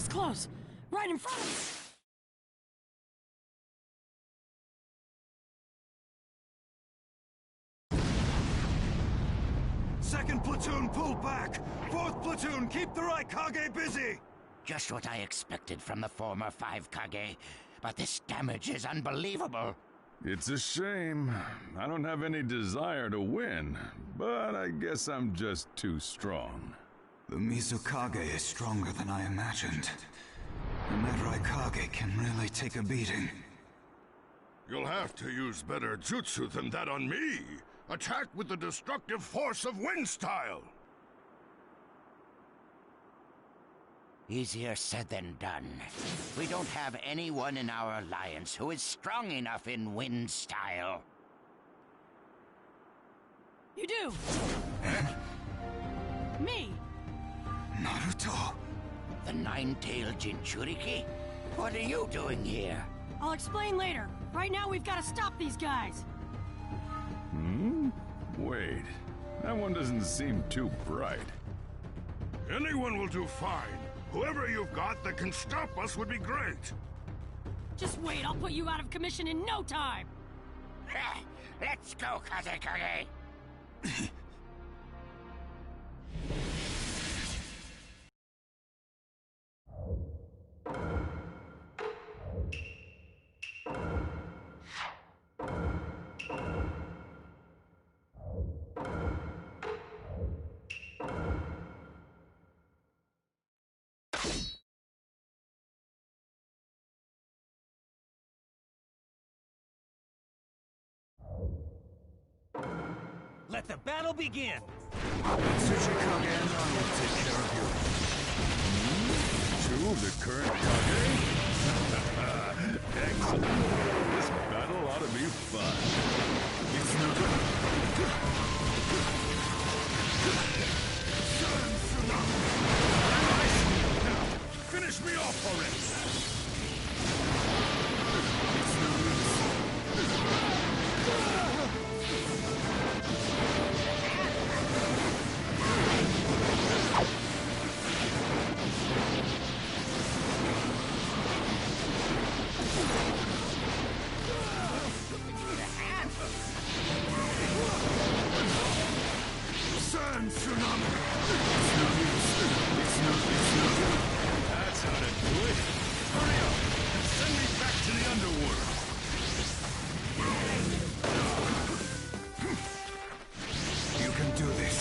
was close. Right in front of us. Second platoon, pull back! Fourth platoon, keep the Raikage busy! Just what I expected from the former 5 Kage, but this damage is unbelievable. It's a shame. I don't have any desire to win, but I guess I'm just too strong. The Mizukage is stronger than I imagined. And that Raikage can really take a beating. You'll have to use better jutsu than that on me! Attack with the destructive force of wind style! Easier said than done. We don't have anyone in our alliance who is strong enough in wind style. You do! Me! Naruto! The nine-tailed Jinchuriki? What are you doing here? I'll explain later. Right now, we've got to stop these guys. Wait. That one doesn't seem too bright. Anyone will do fine. Whoever you've got that can stop us would be great. Just wait, I'll put you out of commission in no time. Let's go, Kazekage! Let the battle begin! Tsuchikage and I will take care of you. Two of the current Kage? Excellent. This battle ought to be fun. It's not good. Now, finish me off already! That's how to do it. Hurry up and send me back to the underworld. You can do this.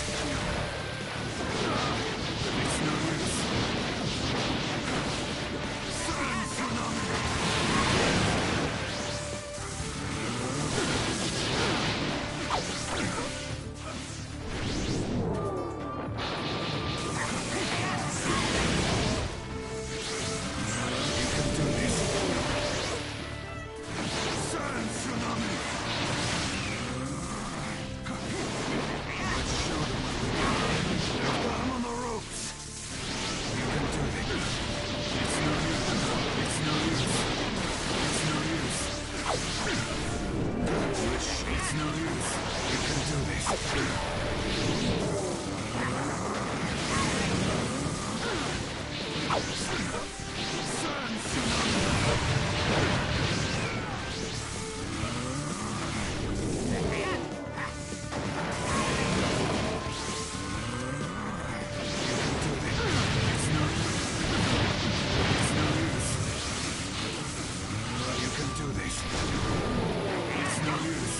It's no use.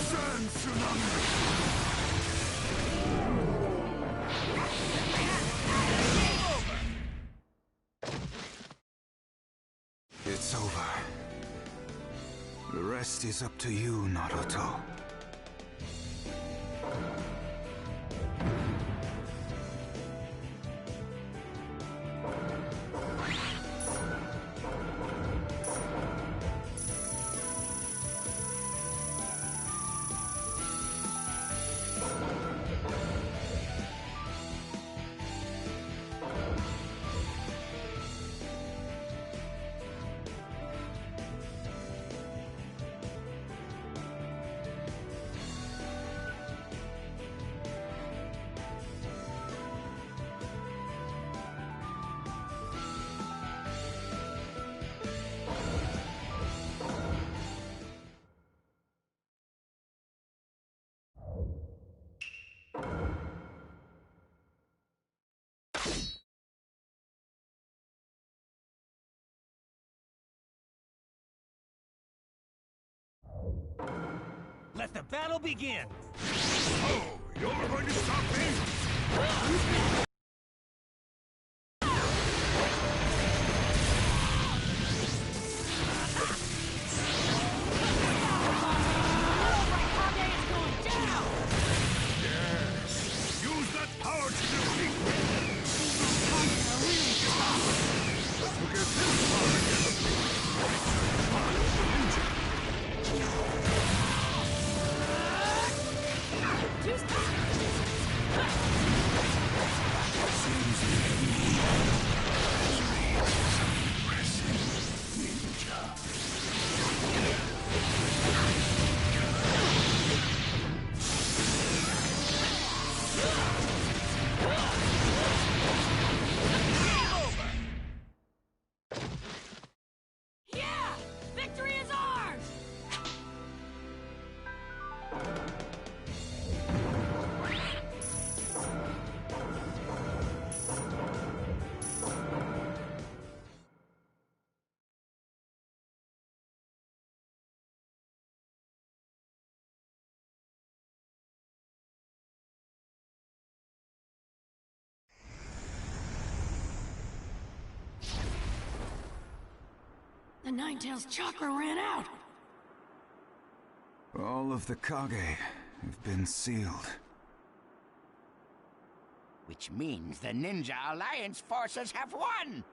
Sun Tsunami! It's over. The rest is up to you, Naruto. Let the battle begin! Oh, you're going to stop me? Yes! Use that power to defeat me! Look at this power Yeah! Victory is ours! The Ninetales chakra ran out! All of the Kage have been sealed. Which means the Ninja Alliance forces have won!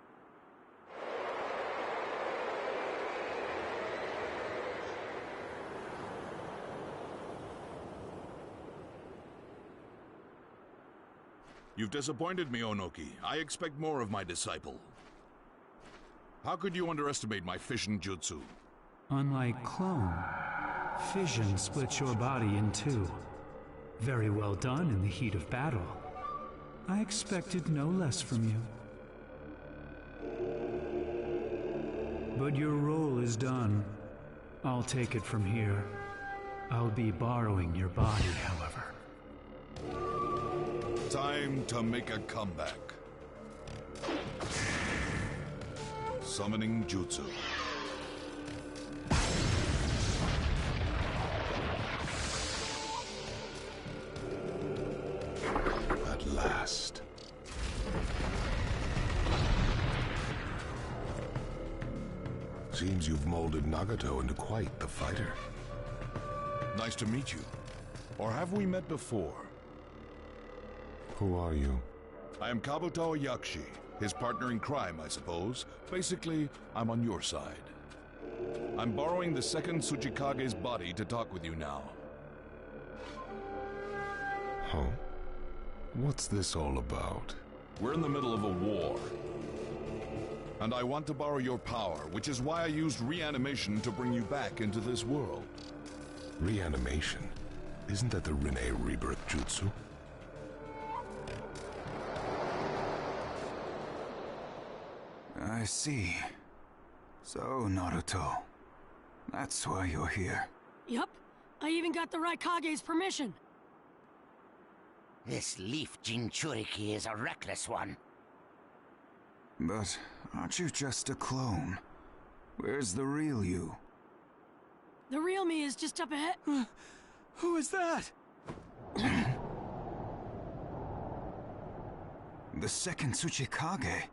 You've disappointed me, Onoki. I expect more of my disciple. How could you underestimate my fission jutsu? Unlike clone, fission splits your body in two. Very well done in the heat of battle. I expected no less from you. But your role is done. I'll take it from here. I'll be borrowing your body, however. Time to make a comeback. Summoning jutsu. At last. Seems you've molded Nagato into quite the fighter. Nice to meet you. Or have we met before? Who are you? I am Kabuto Yakshi, his partner in crime, I suppose. Basically, I'm on your side. I'm borrowing the second Tsuchikage's body to talk with you now. Huh? What's this all about? We're in the middle of a war. And I want to borrow your power, which is why I used reanimation to bring you back into this world. Reanimation? Isn't that the Rinne rebirth jutsu? I see. So, Naruto. That's why you're here. Yup. I even got the Raikage's permission. This leaf Jinchuriki is a reckless one. But aren't you just a clone? Where's the real you? The real me is just up ahead. Who is that? The second Tsuchikage?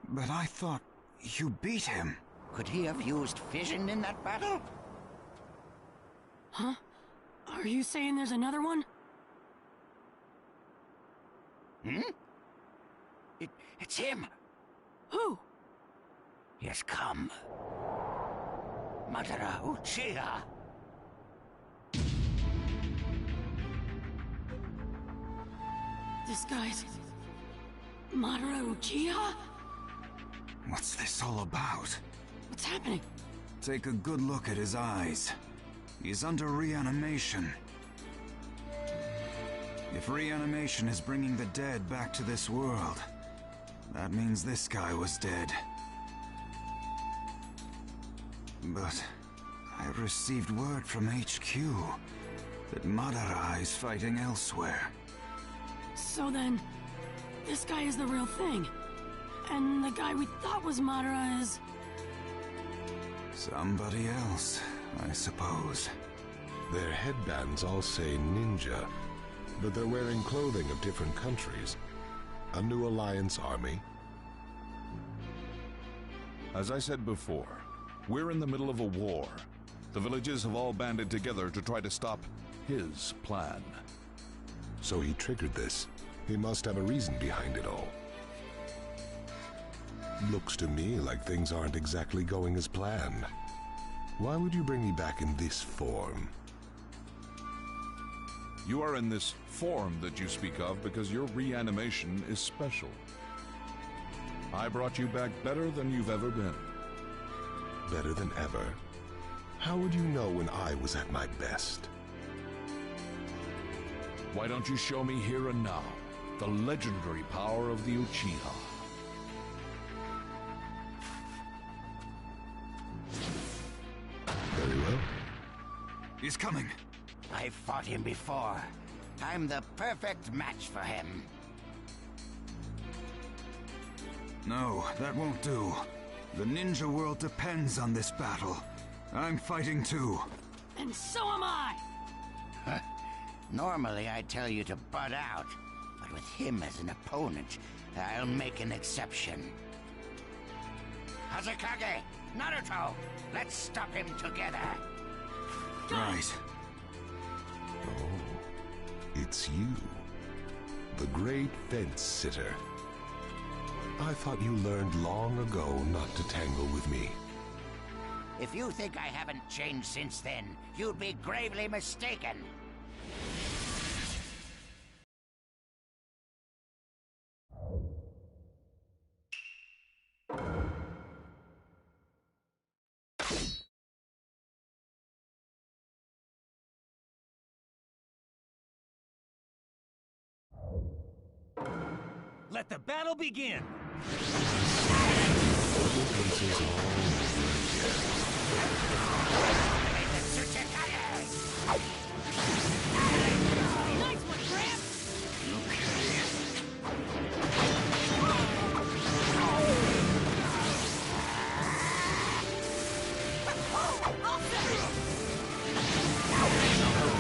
But I thought you beat him. Could he have used fission in that battle? Huh? Are you saying there's another one? Hmm? It's him! Who? He has come. Madara Uchiha! This guy's... Madara Uchiha? What's this all about? What's happening? Take a good look at his eyes. He's under reanimation. If reanimation is bringing the dead back to this world, that means this guy was dead. But I've received word from HQ that Madara is fighting elsewhere. So then, this guy is the real thing. And the guy we thought was Madara is... Somebody else, I suppose. Their headbands all say ninja, but they're wearing clothing of different countries. A new alliance army? As I said before, we're in the middle of a war. The villages have all banded together to try to stop his plan. So he triggered this. He must have a reason behind it all. Looks to me like things aren't exactly going as planned. Why would you bring me back in this form? You are in this form that you speak of because your reanimation is special. I brought you back better than you've ever been. Better than ever? How would you know when I was at my best? Why don't you show me here and now the legendary power of the Uchiha? Very well. He's coming. I've fought him before. I'm the perfect match for him. No, that won't do. The ninja world depends on this battle. I'm fighting too. And so am I! Normally I'd tell you to butt out, but with him as an opponent, I'll make an exception. Hazekage, Naruto, let's stop him together. Right. Oh, it's you. The great fence sitter. I thought you learned long ago not to tangle with me. If you think I haven't changed since then, you'd be gravely mistaken. Let the battle begin! Nice one, Gramps!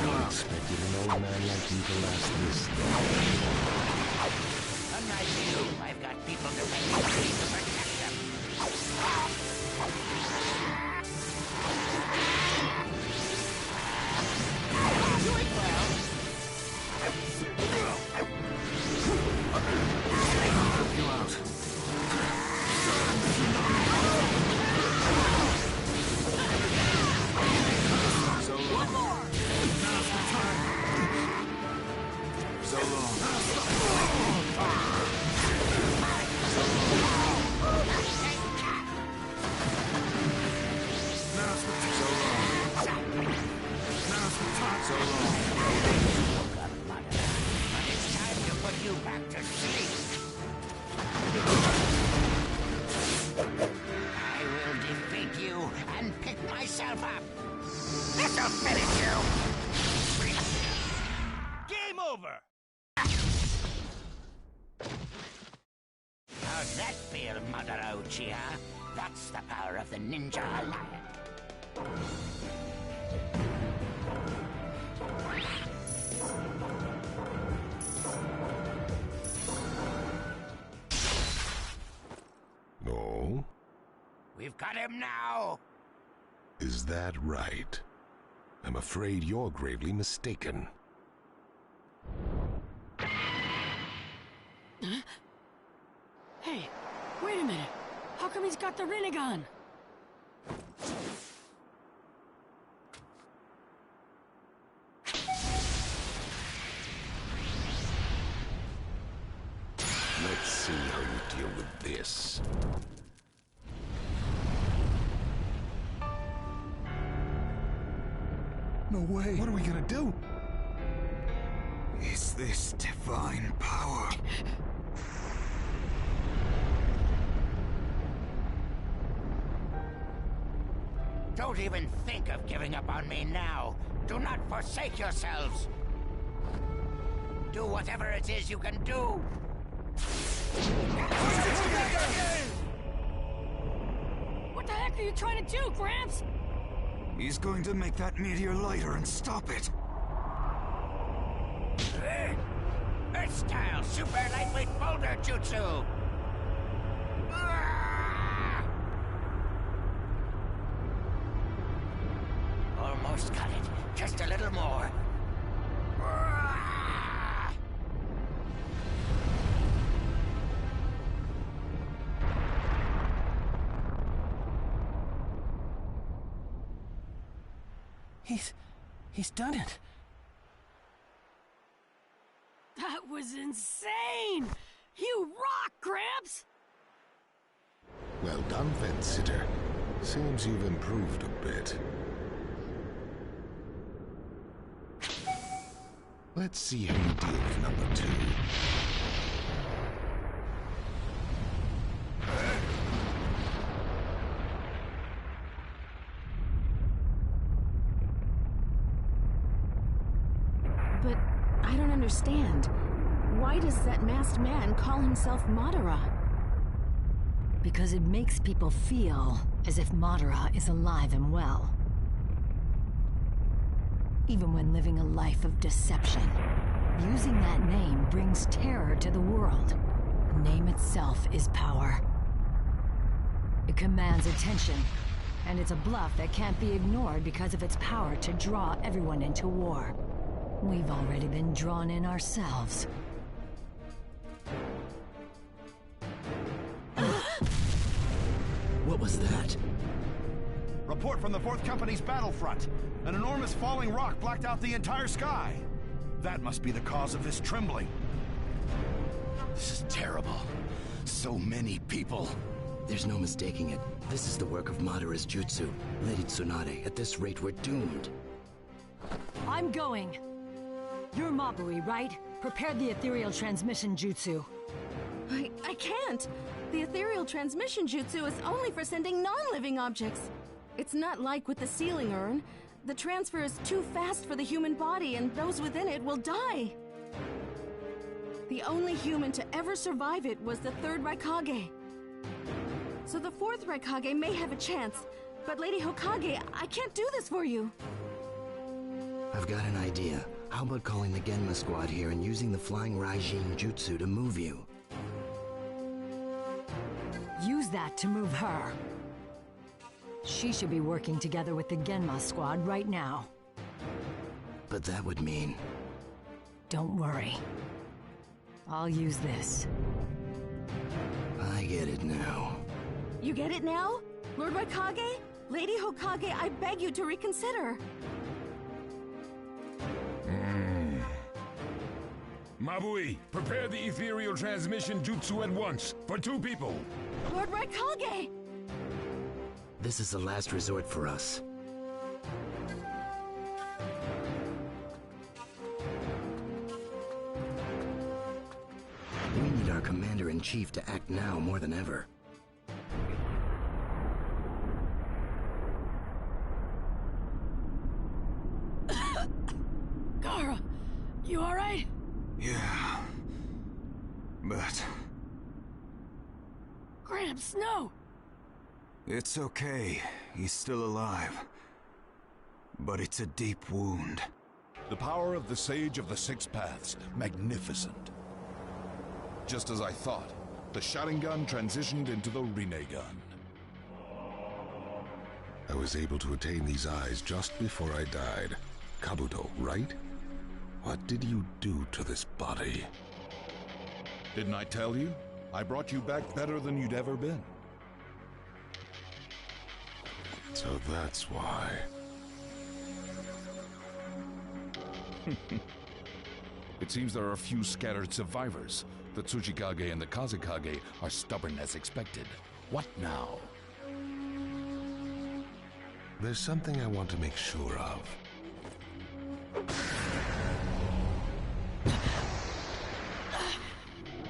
I expected an old man like you to last this long. Unlike you, I've got people depending on me to protect them. Doing well! Help you out. So long. One more! So long. So long. But it's time to put you back to sleep. I will defeat you and pick myself up. This'll finish you. Game over! How's that feel, Madara Uchiha? That's the power of the Ninja Alliance. No? We've got him now! Is that right? I'm afraid you're gravely mistaken. Hey, wait a minute. How come he's got the Rinnegan? Let's see how you deal with this. No way. What are we gonna do? Is this divine power? Don't even think of giving up on me now. Do not forsake yourselves. Do whatever it is you can do. What the heck are you trying to do, Gramps? He's going to make that meteor lighter and stop it. Earth-style super lightweight boulder jutsu! Almost got it. Just a little more. He's done it. That was insane! You rock, Gramps! Well done, fence sitter. Seems you've improved a bit. Let's see how you deal with number 2. But I don't understand. Why does that masked man call himself Madara? Because it makes people feel as if Madara is alive and well. Even when living a life of deception. Using that name brings terror to the world. The name itself is power. It commands attention, and it's a bluff that can't be ignored because of its power to draw everyone into war. We've already been drawn in ourselves. What was that? Report from the 4th Company's battlefront. An enormous falling rock blacked out the entire sky. That must be the cause of this trembling. This is terrible. So many people. There's no mistaking it. This is the work of Madara's jutsu. Lady Tsunade, at this rate we're doomed. I'm going. You're Mabui, right? Prepare the ethereal transmission jutsu. I can't. The ethereal transmission jutsu is only for sending non-living objects. It's not like with the sealing urn. The transfer is too fast for the human body, and those within it will die. The only human to ever survive it was the 3rd Raikage. So the 4th Raikage may have a chance, but Lady Hokage, I can't do this for you. I've got an idea. How about calling the Genma squad here and using the flying Raijin jutsu to move you? Use that to move her. She should be working together with the Genma squad right now. But that would mean... Don't worry. I'll use this. I get it now. You get it now? Lord Raikage? Lady Hokage, I beg you to reconsider. Mabui, prepare the ethereal transmission jutsu at once, for 2 people. Lord Raikage! This is the last resort for us. We need our commander-in-chief to act now more than ever. Gara, you alright? Yeah. But... Gramps, no! it's okay. He's still alive. But it's a deep wound. The power of the Sage of the Six Paths. Magnificent. Just as I thought, the Sharingan transitioned into the Rinnegan. I was able to attain these eyes just before I died. Kabuto, right? What did you do to this body? Didn't I tell you? I brought you back better than you'd ever been. So that's why. It seems there are a few scattered survivors. The Tsuchikage and the Kazekage are stubborn as expected. What now? There's something I want to make sure of.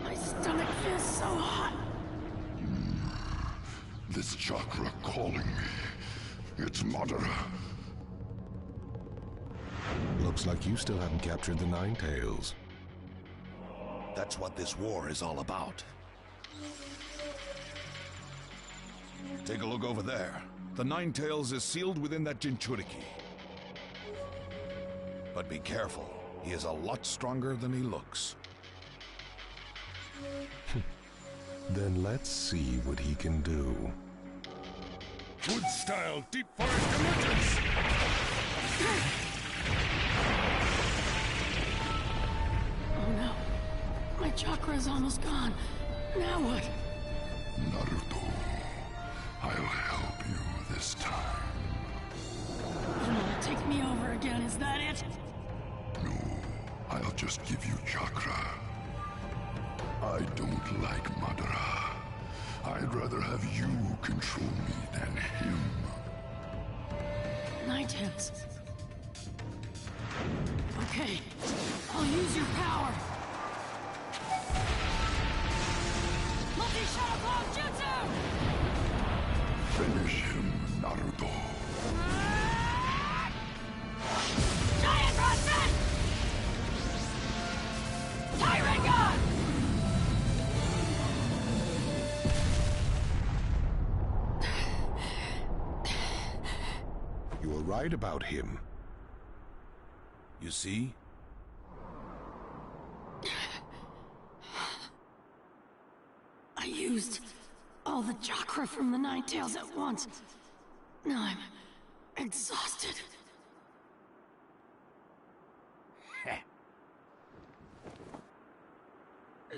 My stomach feels so hot. This chakra calling me. It's Madara. Looks like you still haven't captured the Nine Tails. That's what this war is all about. Take a look over there. The Nine Tails is sealed within that Jinchuriki. But be careful. He is a lot stronger than he looks. Then let's see what he can do. Wood-style deep forest emergence! Oh no. My chakra is almost gone. Now what? Naruto, I'll help you this time. You want to take me over again, is that it? No, I'll just give you chakra. I don't like Madara. I'd rather have you control me than him. Ninetales. Okay, I'll use your power. Multi-shuttle blow jutsu! Finish him, Naruto. Giant Rasen! Tyranga! You were right about him. You see? I used all the chakra from the Ninetales at once. Now I'm exhausted.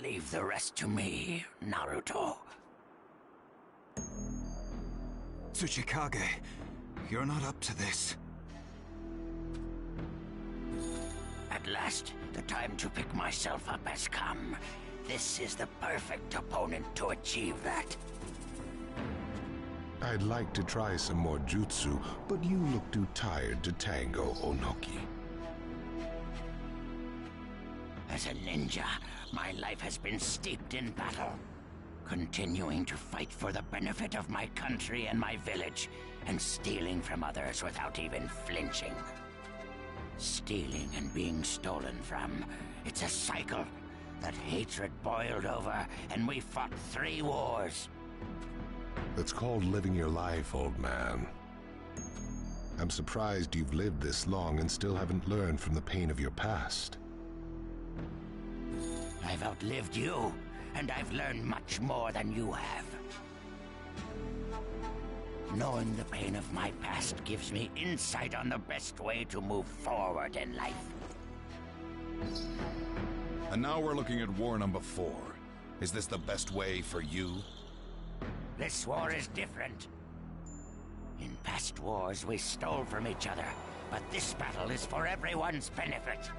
Leave the rest to me, Naruto. Tsuchikage, you're not up to this. At last, the time to pick myself up has come. This is the perfect opponent to achieve that. I'd like to try some more jutsu, but you look too tired to tango, Onoki. As a ninja, my life has been steeped in battle. Continuing to fight for the benefit of my country and my village, and stealing from others without even flinching. Stealing and being stolen from. It's a cycle. That hatred boiled over, and we fought 3 wars. That's called living your life, old man. I'm surprised you've lived this long and still haven't learned from the pain of your past. I've outlived you, and I've learned much more than you have. Knowing the pain of my past gives me insight on the best way to move forward in life. And now we're looking at war number 4. Is this the best way for you? This war is different. In past wars, we stole from each other, but this battle is for everyone's benefit.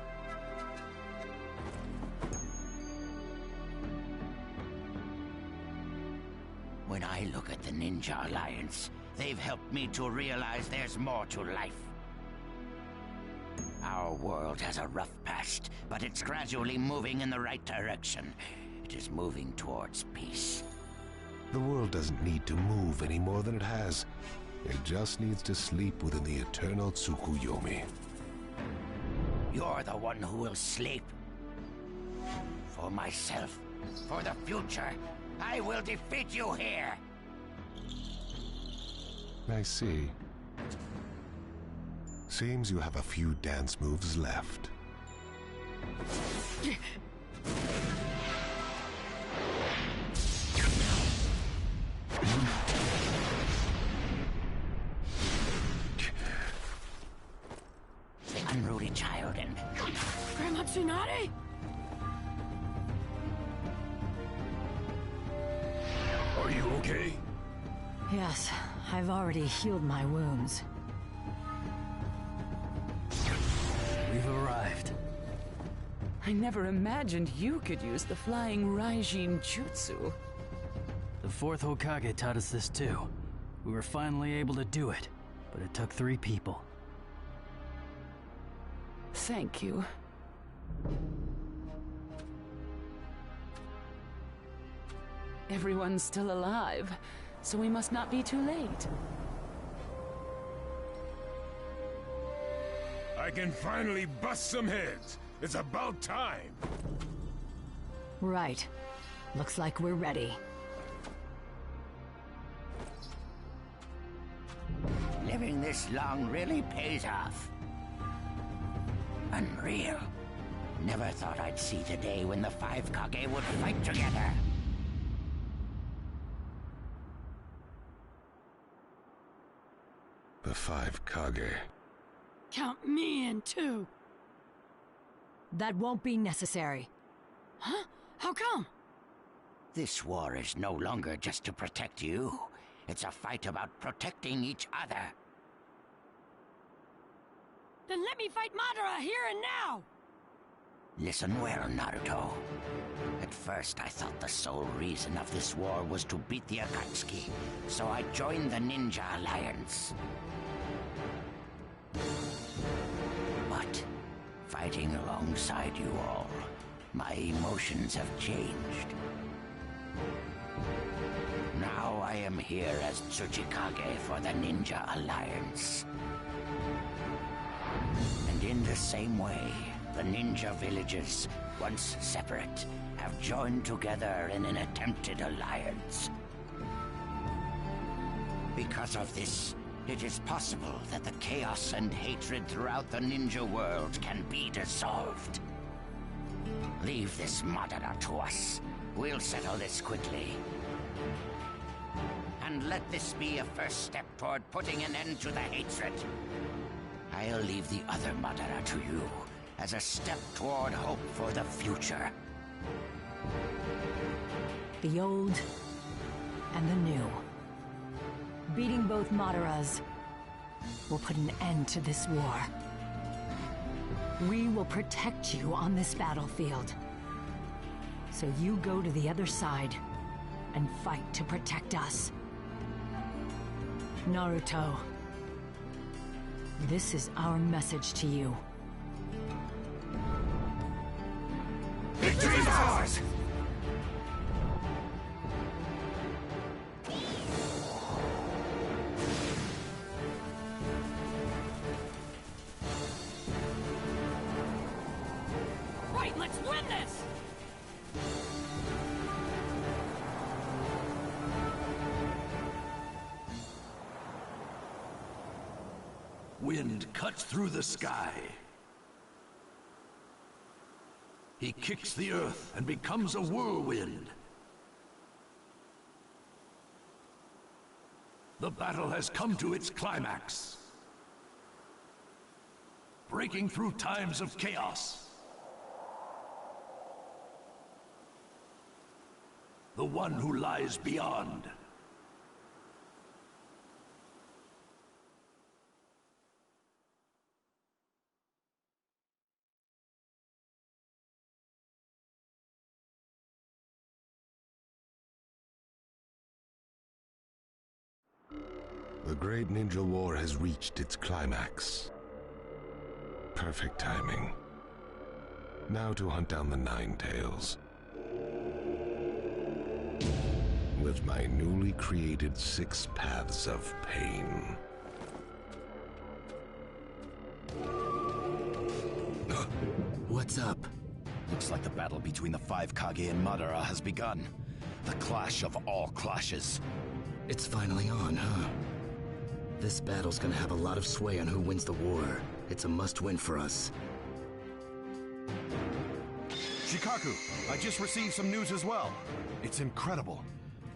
When I look at the Ninja Alliance, they've helped me to realize there's more to life. Our world has a rough past, but it's gradually moving in the right direction. It is moving towards peace. The world doesn't need to move any more than it has. It just needs to sleep within the eternal Tsukuyomi. You're the one who will sleep. For myself, for the future, I will defeat you here! I see. Seems you have a few dance moves left. The unruly child and... Grandma Tsunade? Are you okay? Yes, I've already healed my wounds. We've arrived. I never imagined you could use the flying Raijin Jutsu. The 4th Hokage taught us this too. We were finally able to do it, but it took 3 people. Thank you. Everyone's still alive, so we must not be too late. I can finally bust some heads. It's about time. Right. Looks like we're ready. this long really pays off. Unreal. Never thought I'd see the day when the 5 Kage would fight together. The 5 Kage. Count me in, too. That won't be necessary. Huh? How come? This war is no longer just to protect you. It's a fight about protecting each other. Then let me fight Madara here and now! Listen well, Naruto. At first, I thought the sole reason of this war was to beat the Akatsuki, so I joined the Ninja Alliance. But, fighting alongside you all, my emotions have changed. Now I am here as Tsuchikage for the Ninja Alliance. And in the same way, the ninja villages, once separate, have joined together in an attempted alliance. Because of this, it is possible that the chaos and hatred throughout the ninja world can be dissolved. Leave this Madara to us. We'll settle this quickly. And let this be a first step toward putting an end to the hatred. I'll leave the other Madara to you, as a step toward hope for the future. The old and the new. Beating both Madaras will put an end to this war. We will protect you on this battlefield. So you go to the other side and fight to protect us. Naruto, this is our message to you. Victory is ours! Right, let's win this! Wind cuts through the sky. He kicks the earth and becomes a whirlwind. The battle has come to its climax. Breaking through times of chaos. The one who lies beyond. The Great Ninja War has reached its climax. Perfect timing. Now to hunt down the Nine Tails. With my newly created 6 paths of pain. What's up? Looks like the battle between the 5 Kage and Madara has begun. The clash of all clashes. It's finally on, huh? This battle's gonna have a lot of sway on who wins the war. It's a must-win for us. Shikaku, I just received some news as well. It's incredible.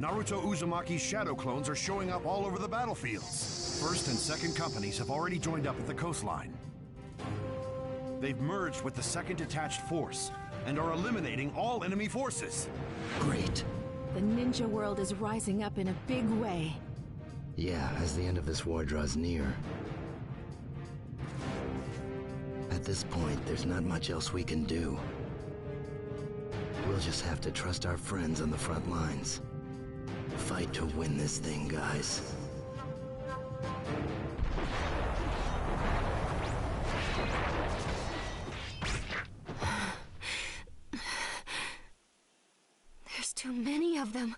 Naruto Uzumaki's shadow clones are showing up all over the battlefields. First and second companies have already joined up at the coastline. They've merged with the second detached force and are eliminating all enemy forces. Great. The ninja world is rising up in a big way. Yeah, as the end of this war draws near. At this point, there's not much else we can do. We'll just have to trust our friends on the front lines. Fight to win this thing, guys. There's too many of them.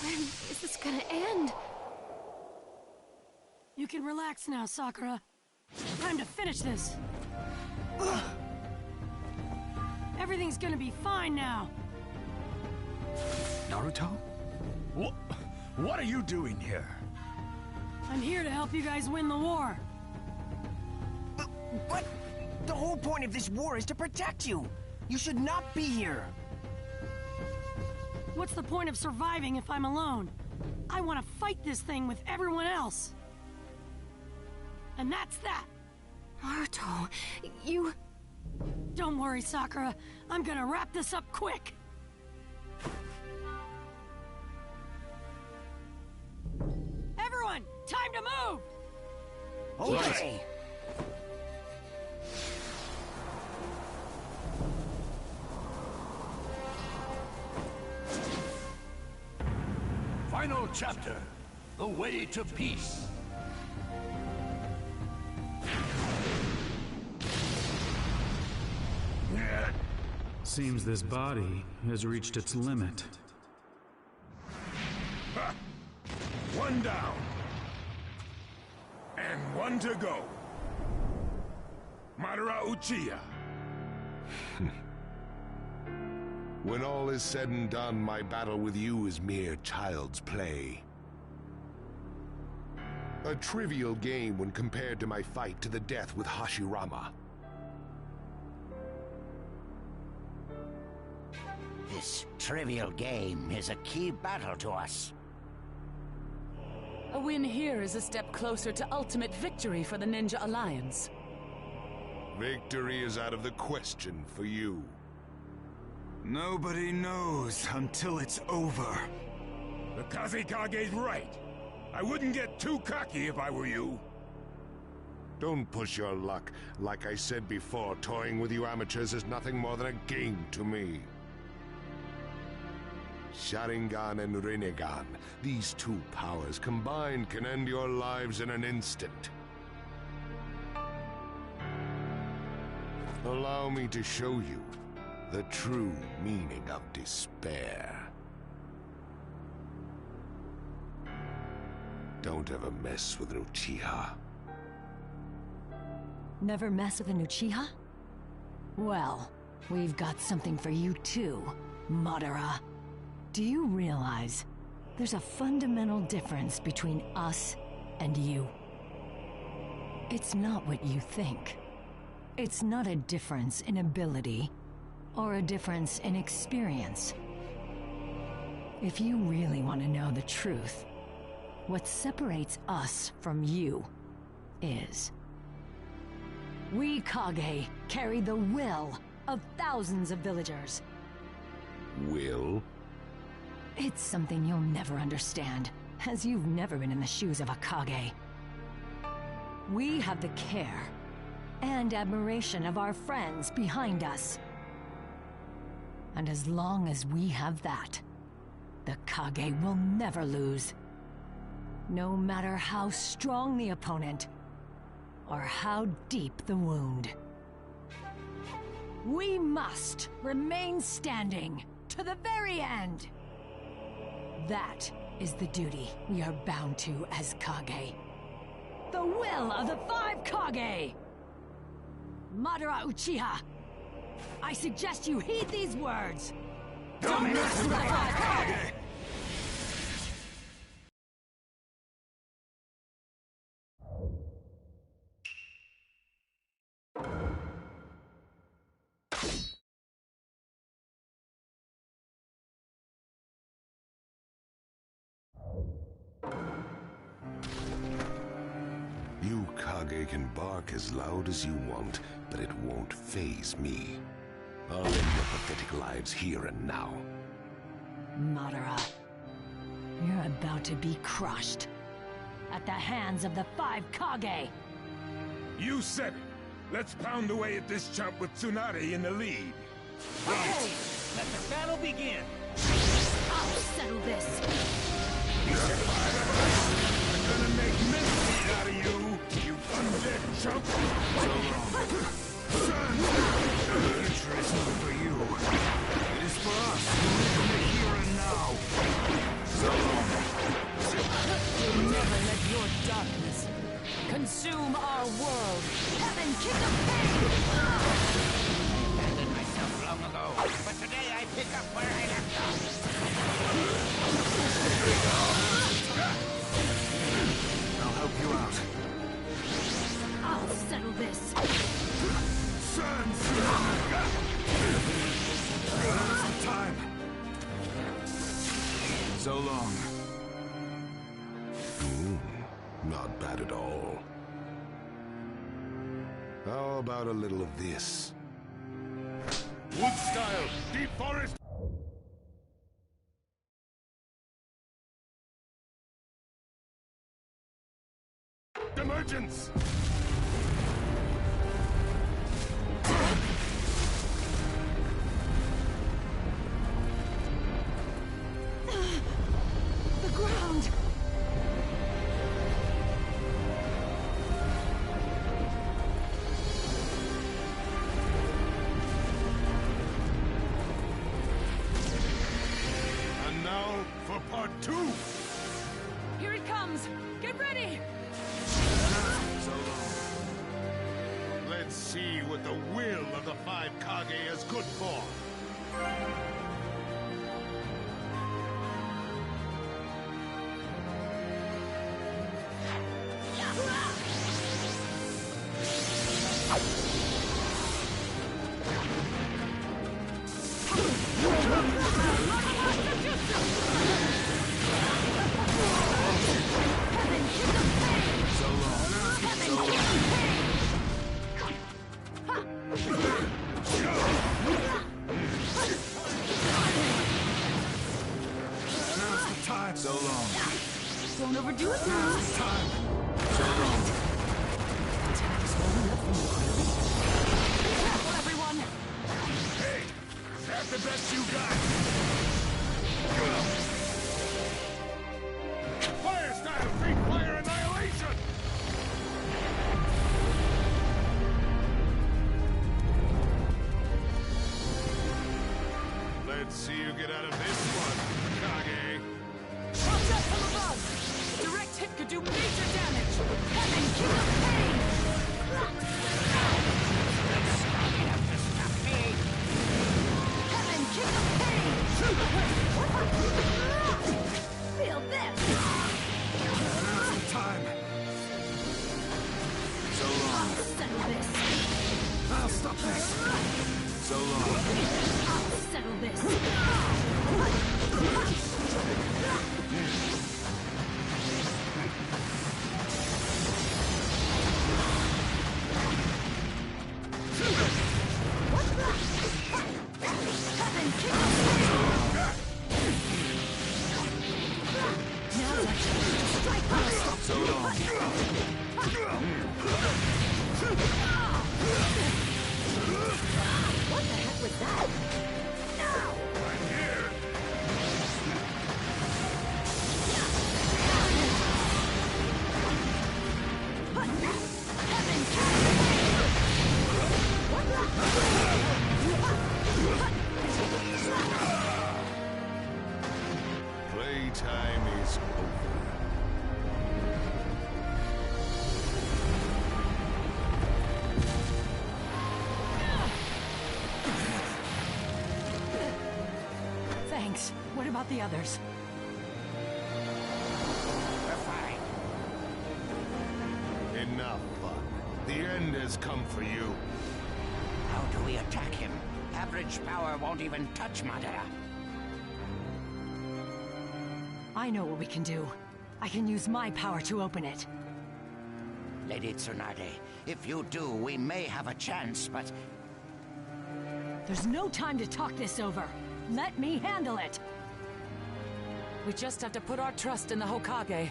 When is this gonna end? You can relax now, Sakura. Time to finish this. Everything's gonna be fine now. Naruto? What are you doing here? I'm here to help you guys win the war. But the whole point of this war is to protect you. You should not be here. What's the point of surviving if I'm alone? I want to fight this thing with everyone else. And that's that. Naruto, you... Don't worry, Sakura. I'm gonna wrap this up quick. Everyone, time to move! Okay. Final chapter, The Way to Peace. Seems this body has reached its limit. Ha! One down. And one to go. Madara Uchiha. When all is said and done, my battle with you is mere child's play. A trivial game when compared to my fight to the death with Hashirama. This trivial game is a key battle to us. A win here is a step closer to ultimate victory for the Ninja Alliance. Victory is out of the question for you. Nobody knows until it's over. The Kazekage's right. I wouldn't get too cocky if I were you. Don't push your luck. Like I said before, toying with you amateurs is nothing more than a game to me. Sharingan and Rinnegan, these two powers combined can end your lives in an instant. Allow me to show you the true meaning of despair. Don't ever mess with an Uchiha. Never mess with an Uchiha? Well, we've got something for you too, Madara. Do you realize there's a fundamental difference between us and you? It's not what you think. It's not a difference in ability or a difference in experience. If you really want to know the truth, what separates us from you is we Kage carry the will of thousands of villagers. Will? It's something you'll never understand, as you've never been in the shoes of a Kage. We have the care and admiration of our friends behind us. And as long as we have that, the Kage will never lose. No matter how strong the opponent, or how deep the wound. We must remain standing to the very end. That is the duty we are bound to as Kage. The will of the 5 Kage! Madara Uchiha, I suggest you heed these words. Don't mess with the 5 Kage! You Kage can bark as loud as you want, but it won't faze me. I'll end your pathetic lives here and now. Madara, you're about to be crushed at the hands of the 5 Kage. You said it. Let's pound away at this chump with Tsunade in the lead. Right. Let the battle begin. I'll settle this. I'm gonna make mincemeat out of you, you undead chump! Future is not for you. It is for us who live in the here and now. You'll never let your darkness consume our world. Heaven, kick of pain! I abandoned myself long ago, but today I pick up where I left off. I'll So long. Not bad at all. How about a little of this? Wood style, deep forest. Emergence. The ground! And now for part 2. Here it comes! Get ready! So long. Let's see what the will of the 5 Kage is good for. So long. Don't overdo it now. Time. So long. Be careful, everyone! Hey, is that the best you got? Fire style, free fire annihilation! Let's see you get out of this one, Kage. Watch out from above! A direct hit could do major damage! Heaven, keep the pain! Heaven, kick the pain! Feel this! Time. So long. I'll settle this! I'll stop this. So long. I'll settle this! Heaven, kick the pain! Now's our chance to strike first! So long. What the heck was that? I'm here. Heaven, kick the Playtime is over. Thanks. What about the others? We're fine. Enough fun. The end has come for you. How do we attack him? Average power won't even touch Madara. I know what we can do. I can use my power to open it. Lady Tsunade, if you do, we may have a chance, but... There's no time to talk this over. Let me handle it. We just have to put our trust in the Hokage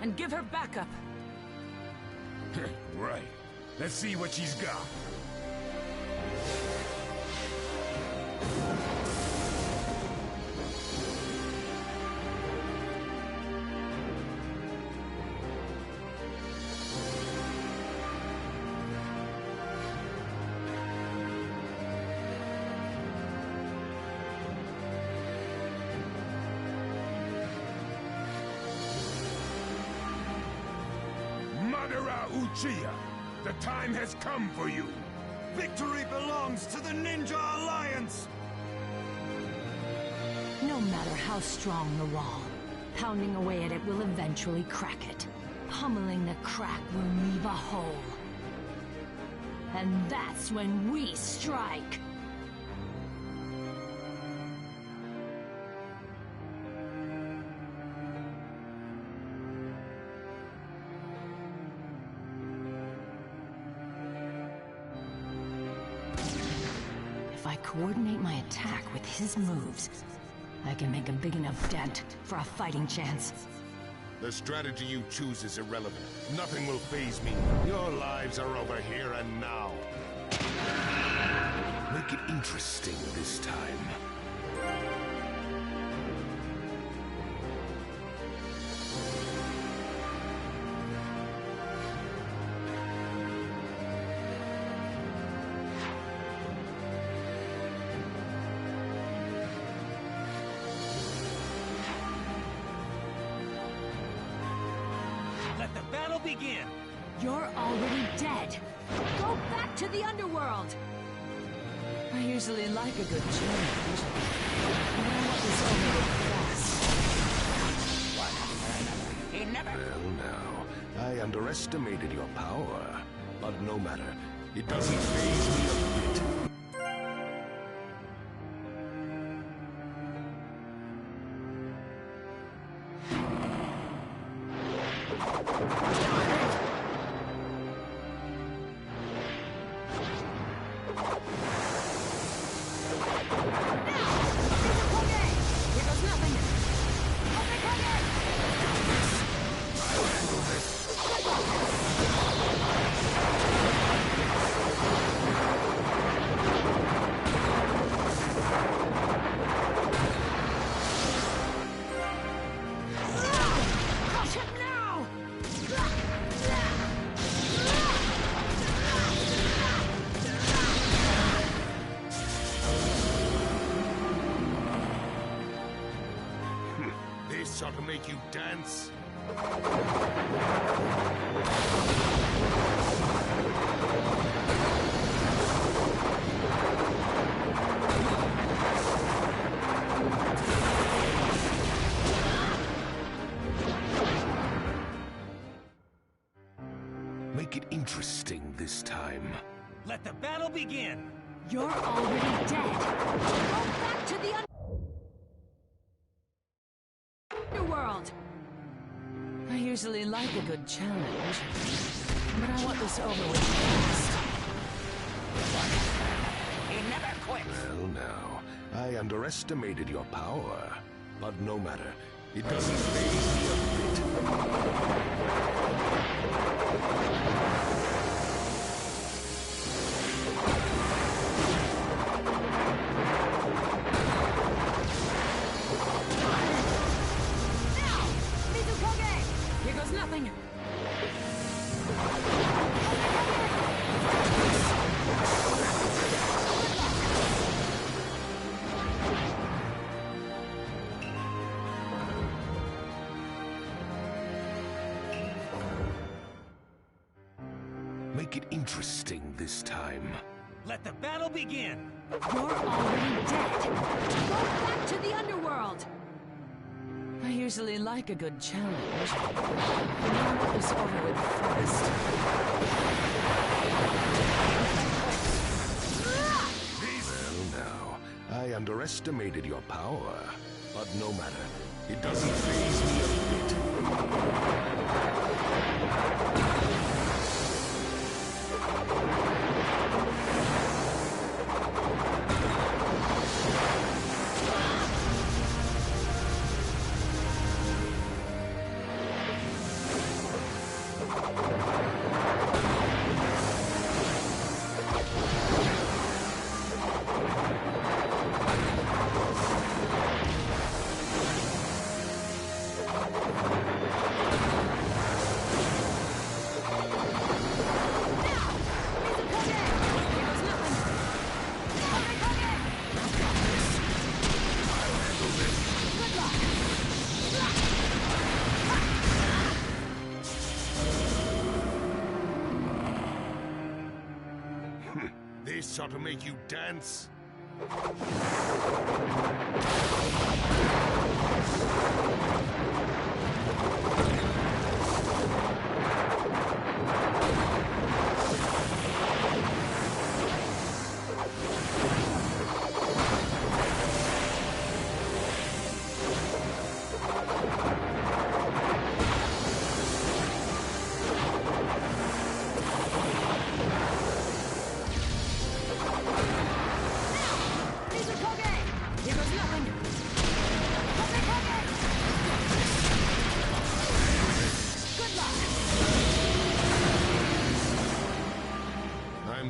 and give her backup. Right. Let's see what she's got. Madara Uchiha, the time has come for you. Victory belongs to the Ninja Alliance! No matter how strong the wall, pounding away at it will eventually crack it. Pummeling the crack will leave a hole. And that's when we strike! coordinate my attack with his moves, I can make a big enough dent for a fighting chance. The strategy you choose is irrelevant. Nothing will faze me. Your lives are over here and now. Make it interesting this time. Let the battle begin! You're already dead. Go back to the underworld. I usually like a good challenge. But I want this over with fast. He never... Well, now, I underestimated your power. But no matter. It doesn't faze me a bit. This ought to make you dance. Make it interesting this time. Let the battle begin! You're already dead. Go back to the underworld. I usually like a good challenge. But I want this over with fast. He never quits! Well, now, I underestimated your power. But no matter. It doesn't faze me a bit. Here goes nothing. Make it interesting this time. Let the battle begin! You're already dead. Go back to the underworld. I usually like a good challenge. But I want this over with fast. Well, now, I underestimated your power. But no matter. It doesn't faze me a bit. This ought to make you dance.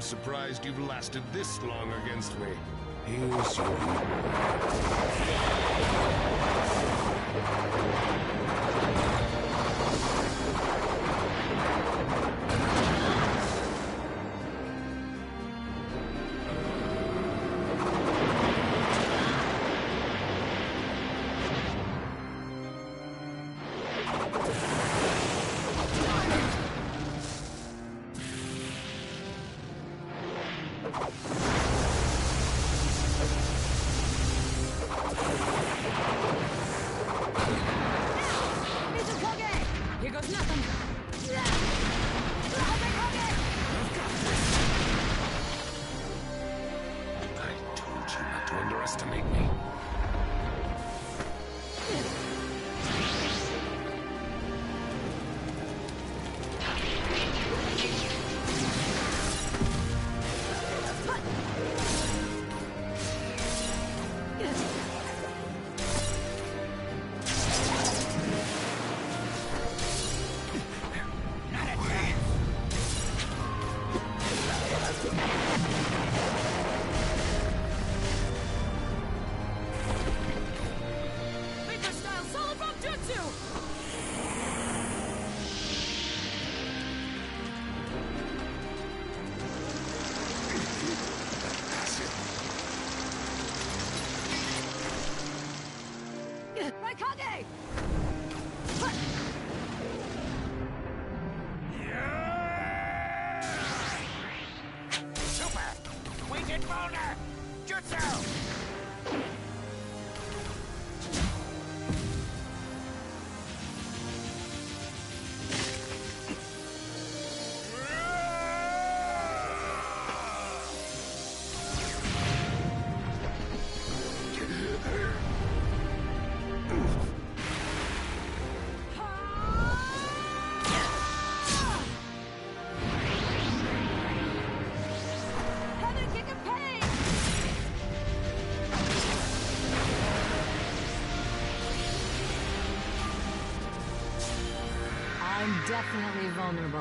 surprised you've lasted this long against me. Here's your Here goes nothing. I told you not to underestimate me. Reaper style solo from Jutsu! Raikage! Super! Weighted boulder! Jutsu! Heaven kick of pain! I'm definitely vulnerable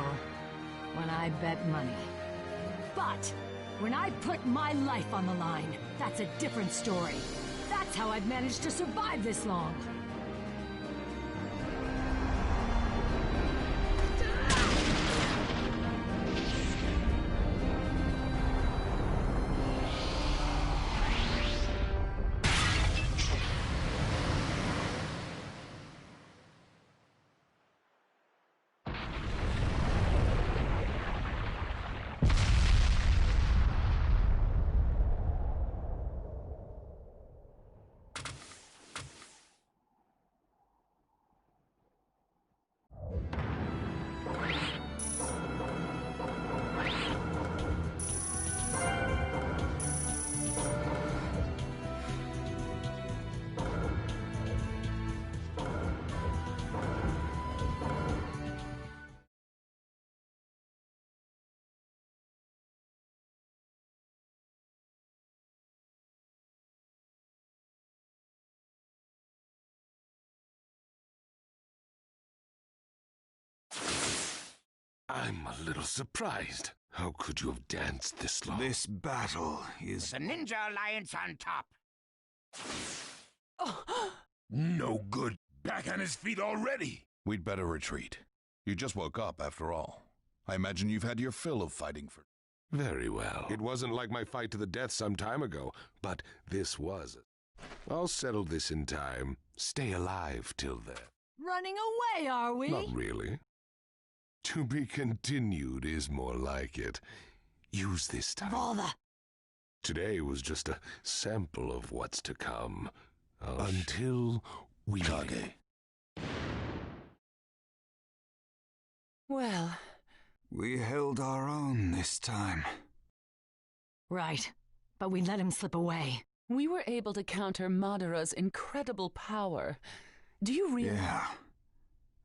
when I bet money. But when I put my life on the line, that's a different story. That's how I've managed to survive this long. I'm a little surprised. How could you have danced this long? This battle is... The Ninja Alliance on top. No good. Back on his feet already. We'd better retreat. You just woke up, after all. I imagine you've had your fill of fighting for... Very well. It wasn't like my fight to the death some time ago, but this was. I'll settle this in time. Stay alive till then. Running away, are we? Not really. To be continued is more like it. Use this time. Bother. Today was just a sample of what's to come. Until we... Kage. Well... We held our own this time. Right. But we let him slip away. We were able to counter Madara's incredible power. Do you realize... Yeah.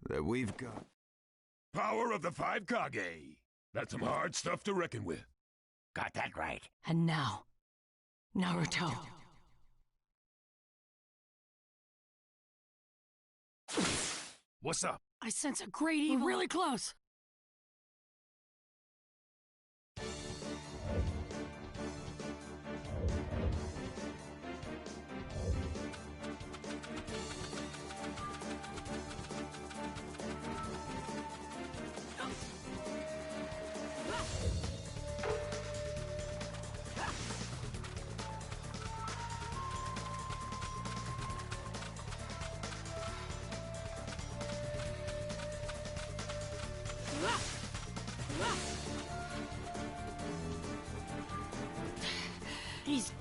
That we've got... Power of the 5 Kage. That's some hard stuff to reckon with. Got that right. And now, Naruto. What's up? I sense a great evil. We're really close.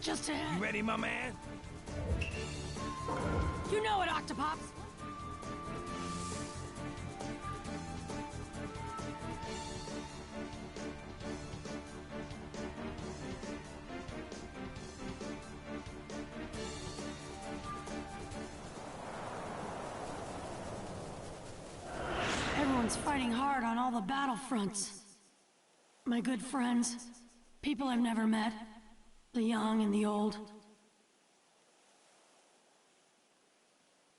just ahead. You ready, my man? You know it, Octopops. Everyone's fighting hard on all the battlefronts. My good friends, people I've never met, the young and the old.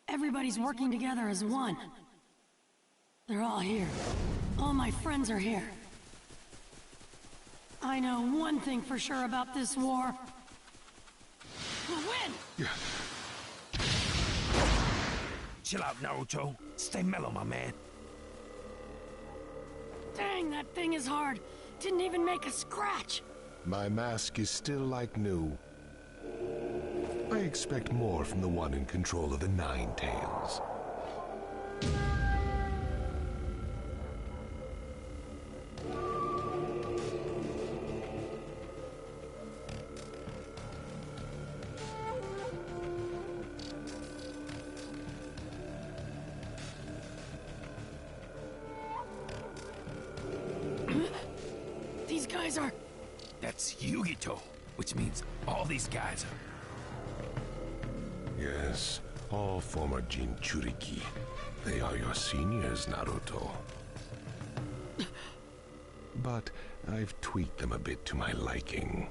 Everybody's working together as one. They're all here. All my friends are here. I know one thing for sure about this war. We'll win! Chill out, Naruto. Stay mellow, my man. Dang, that thing is hard. Didn't even make a scratch. My mask is still like new. I expect more from the one in control of the Nine Tails. These guys are... That's Yugito, which means all these guys are... Yes, all former Jinchuriki. They are your seniors, Naruto. But I've tweaked them a bit to my liking.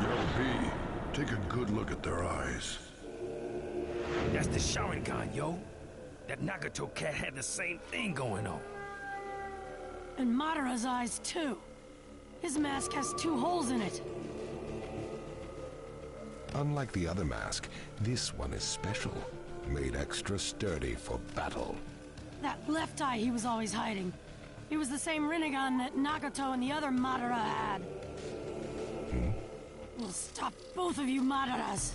Yo, B, take a good look at their eyes. That's the Sharingan, yo. That Nagato cat had the same thing going on. And Madara's eyes, too. His mask has 2 holes in it. Unlike the other mask, this one is special. Made extra sturdy for battle. That left eye he was always hiding. It was the same Rinnegan that Nagato and the other Madara had. We'll stop both of you Madaras.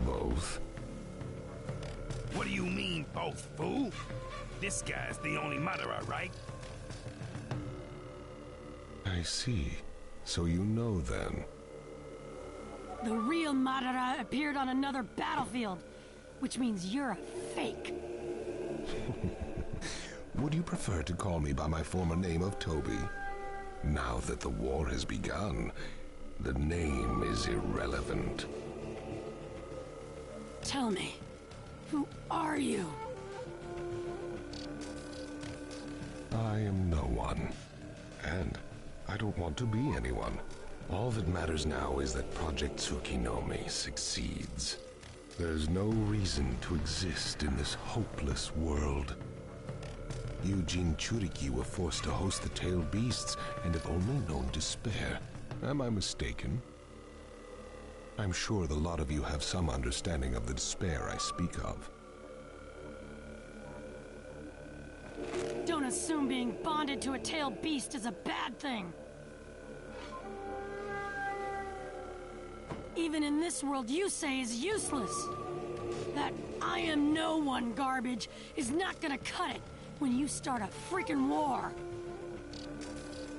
Both? What do you mean, both, fool? This guy's the only Madara, right? I see. So you know then. The real Madara appeared on another battlefield, which means you're a fake. Would you prefer to call me by my former name of Toby? Now that the war has begun, the name is irrelevant. Tell me, who are you? I am no one. And I don't want to be anyone. All that matters now is that Project Tsukinome succeeds. There's no reason to exist in this hopeless world. You Jinchuriki were forced to host the tailed beasts and have only known despair. Am I mistaken? I'm sure the lot of you have some understanding of the despair I speak of. Don't assume being bonded to a tailed beast is a bad thing. Even in this world you say is useless. That I am no one garbage is not gonna cut it when you start a freaking war.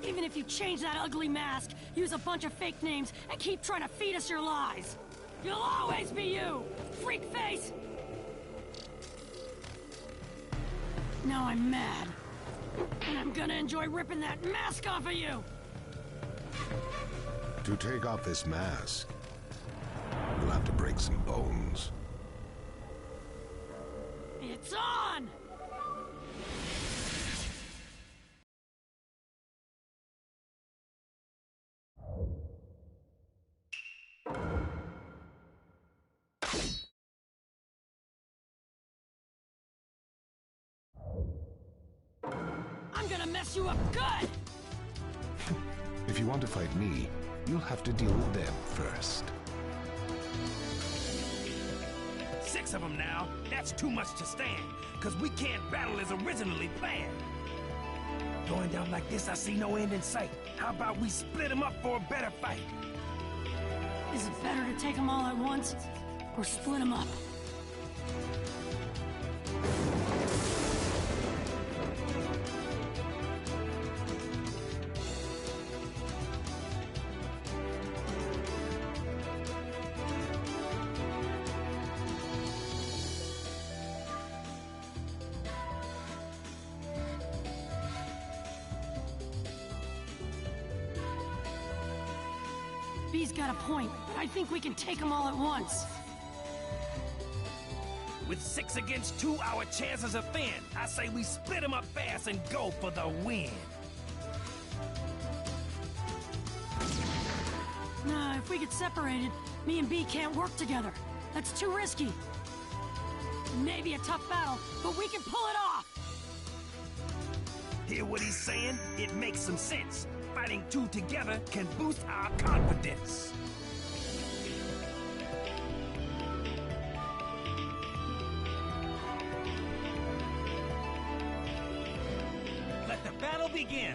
Even if you change that ugly mask, use a bunch of fake names, and keep trying to feed us your lies, you'll always be you, freak face! Now I'm mad. And I'm gonna enjoy ripping that mask off of you! To take off this mask, you'll have to break some bones. It's on! I'm gonna mess you up good! If you want to fight me, you'll have to deal with them first. 6 of them now. That's too much to stand, because we can't battle as originally planned. Going down like this, I see no end in sight. How about we split them up for a better fight? Is it better to take them all at once, or split them up? B's got a point, but I think we can take them all at once. With 6 against 2, our chances are thin. I say we split them up fast and go for the win. Nah, if we get separated, me and B can't work together. That's too risky. Maybe a tough battle, but we can pull it off! Hear what he's saying? It makes some sense. Fighting 2 together can boost our confidence. Let the battle begin.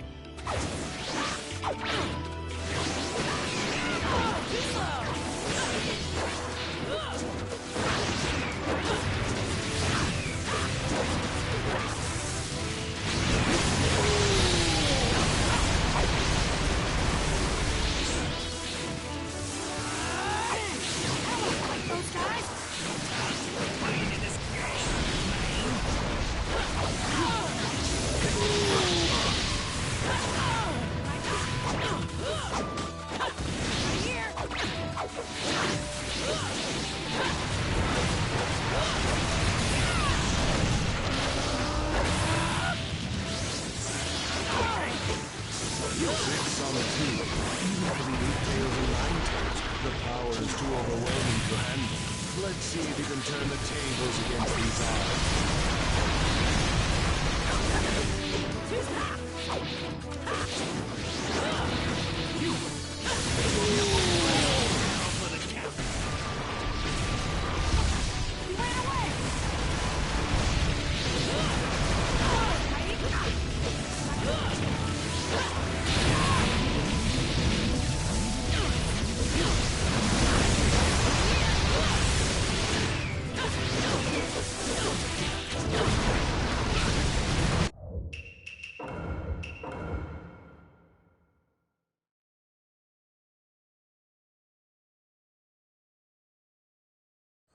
Let's see if you can turn the tables against these odds.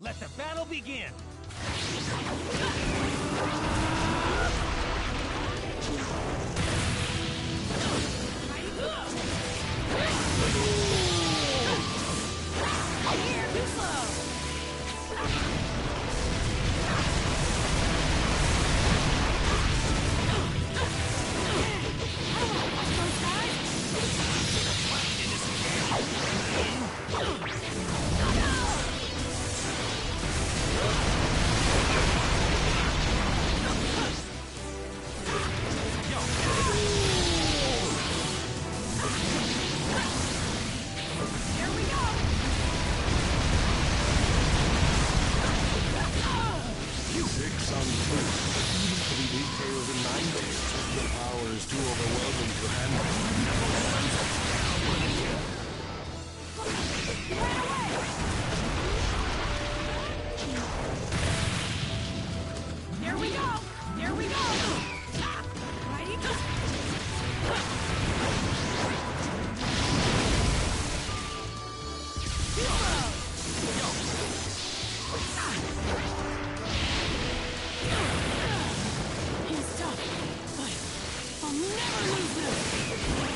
Let the battle begin! He's tough, but I'll never lose this!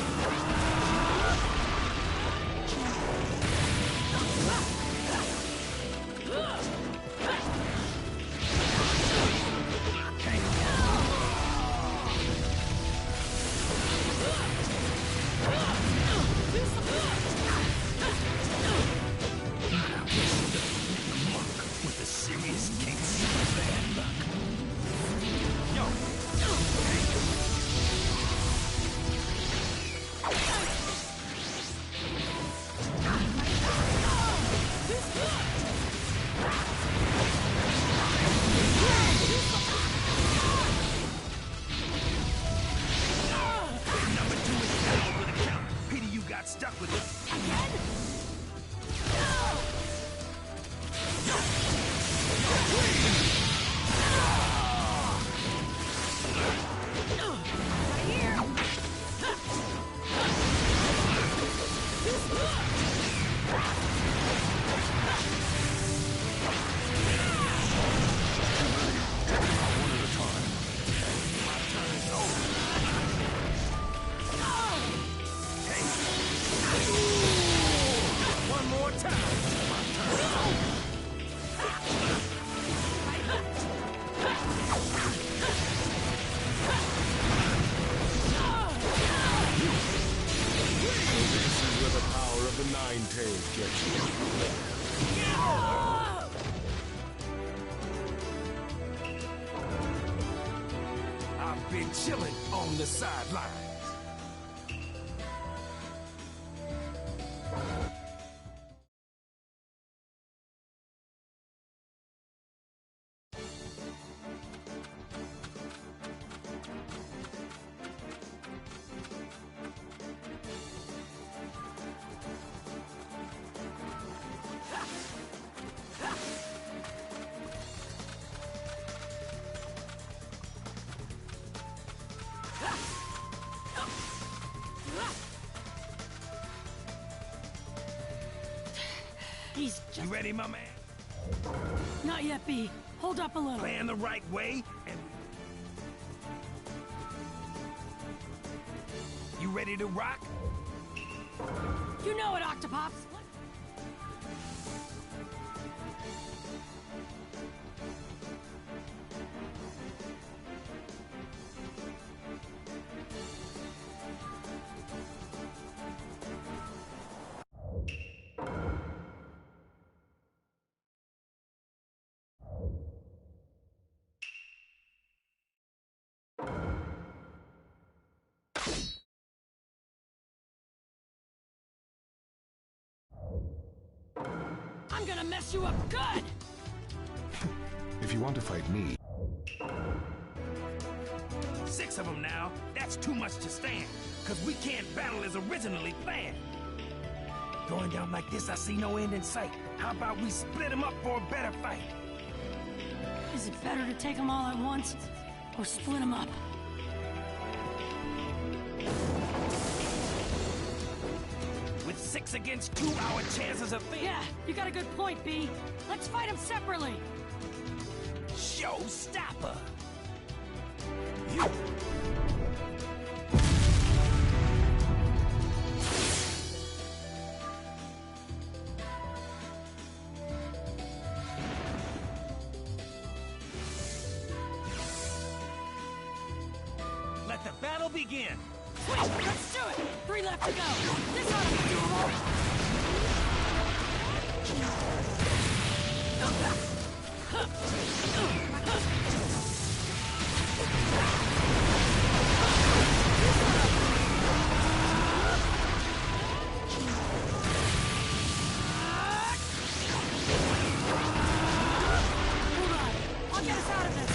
chilling on the sidelines. He's just... You ready, my man? Not yet, B. Hold up a little. Plan the right way, and... You ready to rock? You know it, Octopops. I'm gonna mess you up good! If you want to fight me... 6 of them now. That's too much to stand, because we can't battle as originally planned. Going down like this, I see no end in sight. How about we split them up for a better fight? Is it better to take them all at once, or split them up? With 6 against 2, our chances are thin. Yeah, you got a good point, B. Let's fight them separately. Showstopper! Let the battle begin! Sweet, let's do it! 3 left to go. This ought to be doable. Hold on, I'll get us out of this.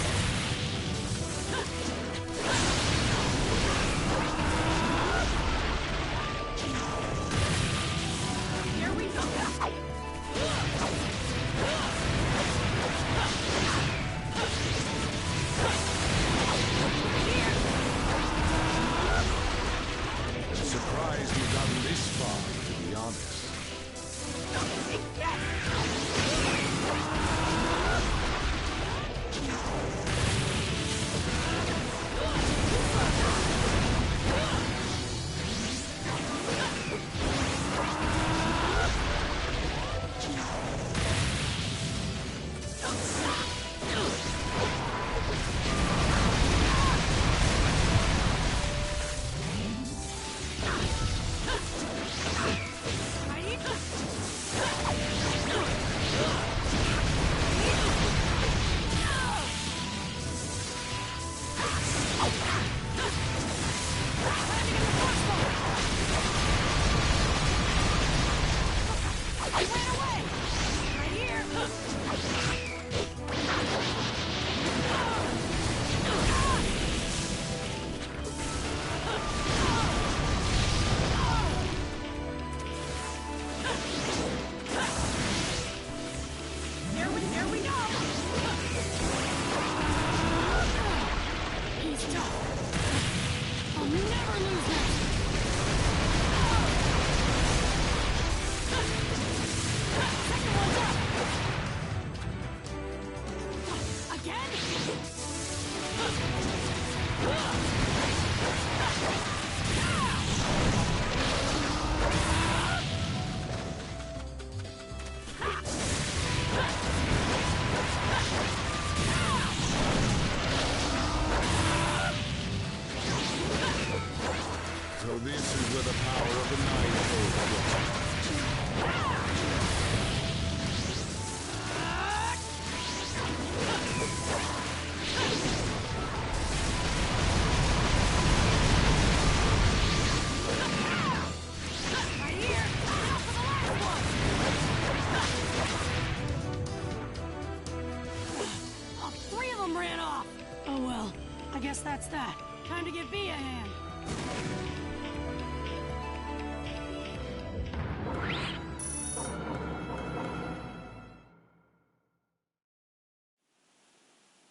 guess that's that. Time to give B a hand.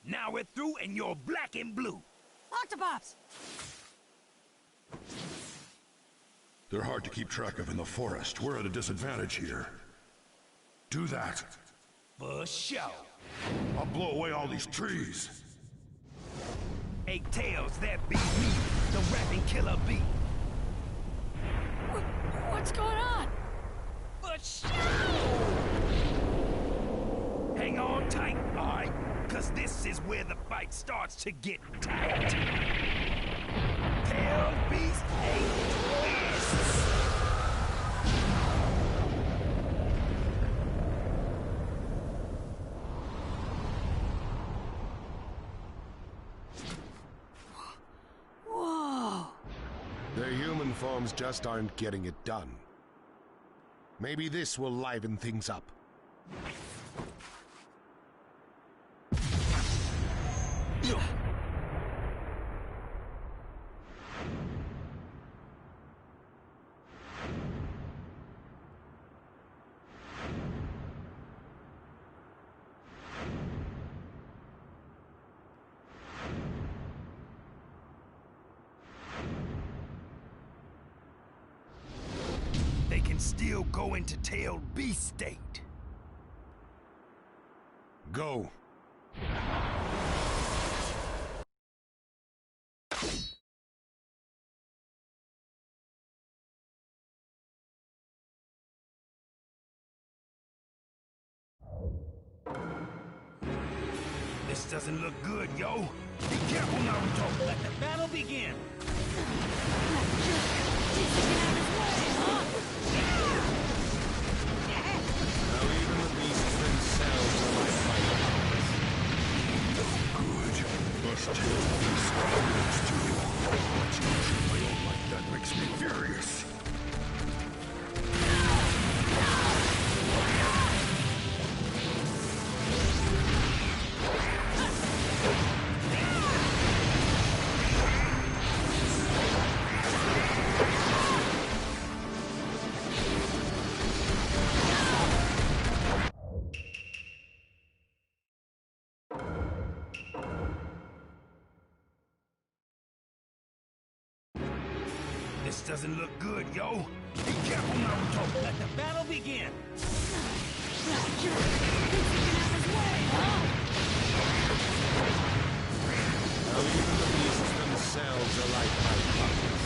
Now we're through and you're black and blue. Octopops! They're hard to keep track of in the forest. We're at a disadvantage here. Do that. For sure. I'll blow away all these trees. Eight tails, that be me, the rapping killer bee. What's going on? For sure! Hang on tight, alright? Cause this is where the fight starts to get tight. Tail beast, eight twists. Whoa! Their human forms just aren't getting it done. Maybe this will liven things up. They can still go into tailed beast state. Go. This doesn't look good, yo. Be careful, Naruto. Let the battle begin. Now even the beasts themselves are like fighters. Good. Us tail beast confidence too. Watching my own like that makes me furious. This doesn't look good, yo. Be careful, Naruto. Let the battle begin. Now even the beasts themselves are like fighters.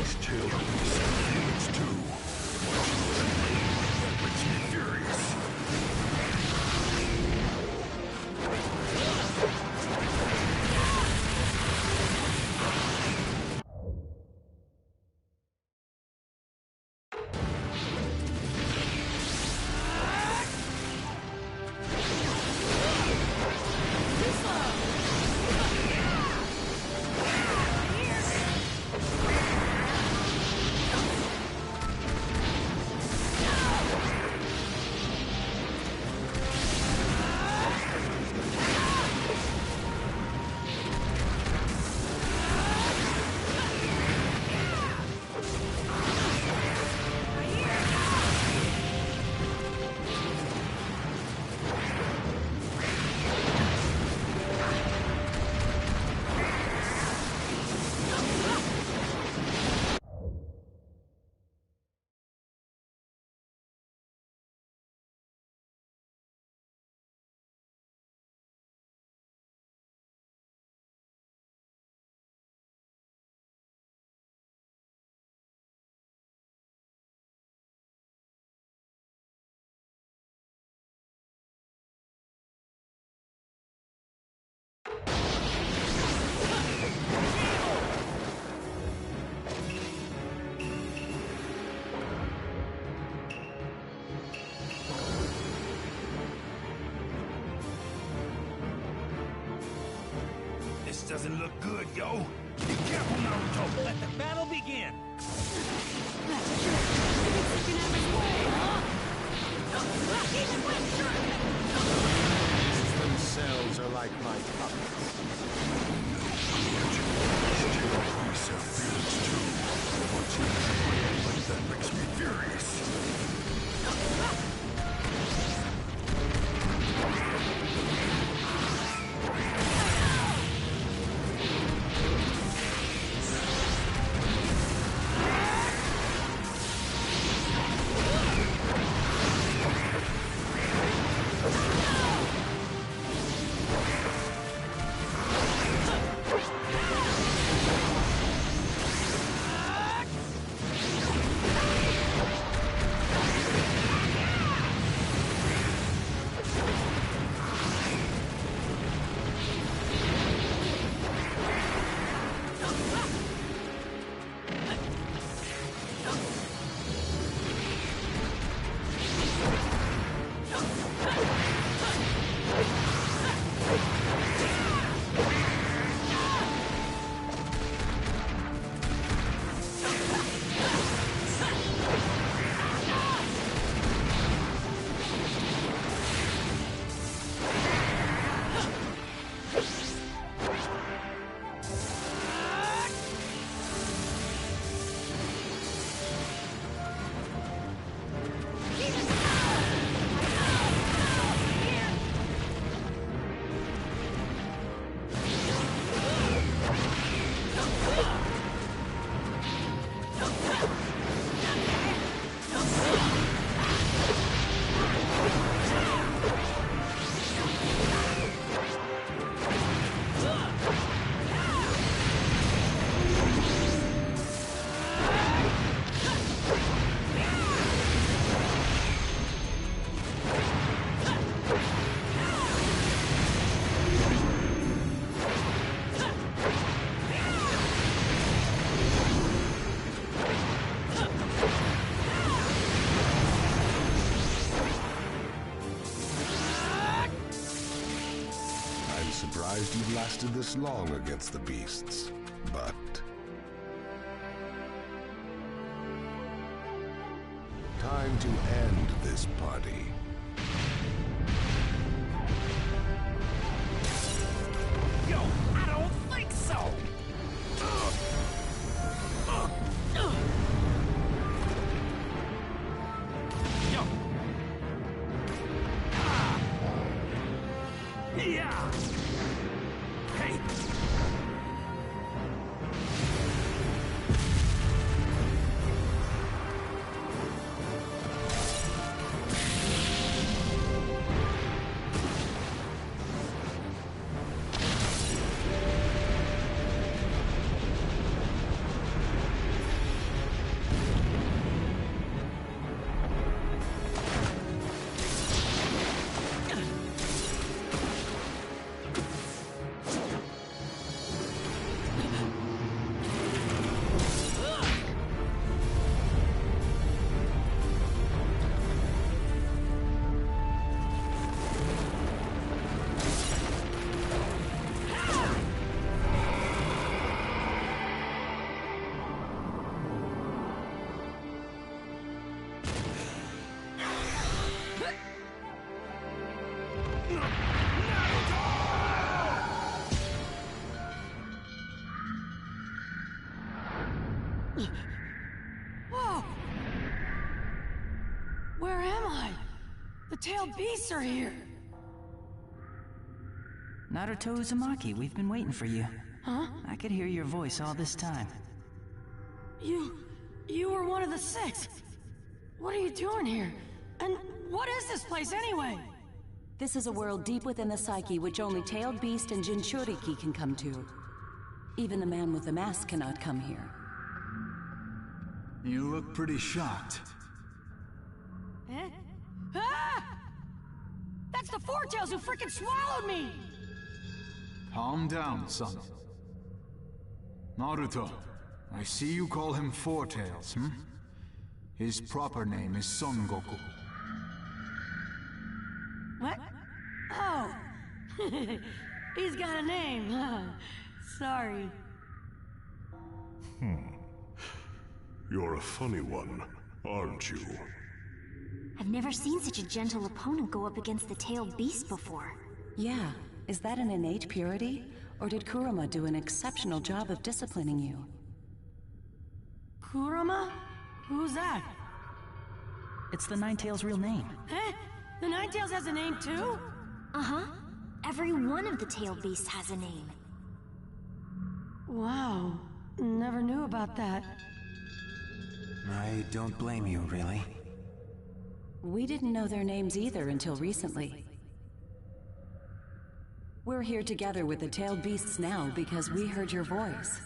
Us tail beast confidence too. Watching that makes me furious. This doesn't look good, yo. Be careful, Naruto. Let the battle begin. Beasts themselves are like my puppets. surprised you've lasted this long against the beasts, but... time to end this party. Yo, I don't think so! Yo! Yeah! Hey! Whoa! Where am I? The tailed beasts are here! Naruto Uzumaki, we've been waiting for you. Huh? I could hear your voice all this time. You were one of the 6. What are you doing here? And what is this place anyway? This is a world deep within the psyche which only tailed beast and Jinchuriki can come to. Even the man with the mask cannot come here. You look pretty shocked. Eh? Ah! That's the Four-Tails who frickin' swallowed me! Calm down, son. Naruto, I see you call him Four-Tails, hmm? His proper name is Son Goku. What? Oh! He's got a name. Sorry. You're a funny one, aren't you? I've never seen such a gentle opponent go up against the tailed beast before. Yeah, is that an innate purity? Or did Kurama do an exceptional job of disciplining you? Kurama? Who's that? It's the Nine-Tails' real name. Eh? The Nine-Tails has a name too? Uh-huh. Every one of the tailed beasts has a name. Wow. Never knew about that. I don't blame you, really. We didn't know their names either until recently. We're here together with the tailed beasts now because we heard your voice.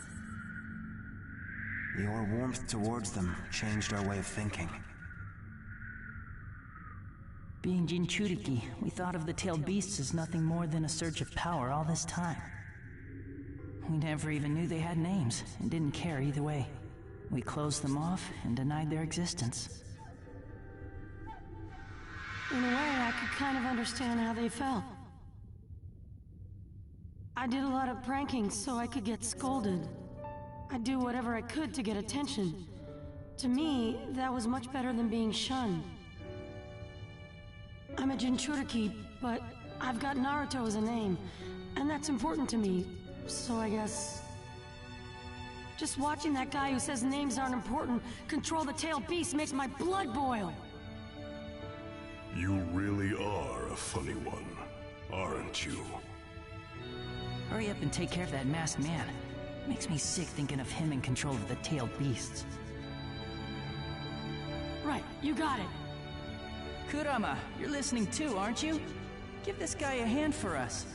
Your warmth towards them changed our way of thinking. Being Jinchuriki, we thought of the tailed beasts as nothing more than a surge of power all this time. We never even knew they had names, and didn't care either way. We closed them off and denied their existence. In a way, I could kind of understand how they felt. I did a lot of pranking so I could get scolded. I'd do whatever I could to get attention. To me, that was much better than being shunned. I'm a Jinchuriki, but I've got Naruto as a name, and that's important to me, so I guess... Just watching that guy who says names aren't important control the tailed beast makes my blood boil! You really are a funny one, aren't you? Hurry up and take care of that masked man. Makes me sick thinking of him in control of the tailed beasts. Right, you got it. Kurama, you're listening too, aren't you? Give this guy a hand for us.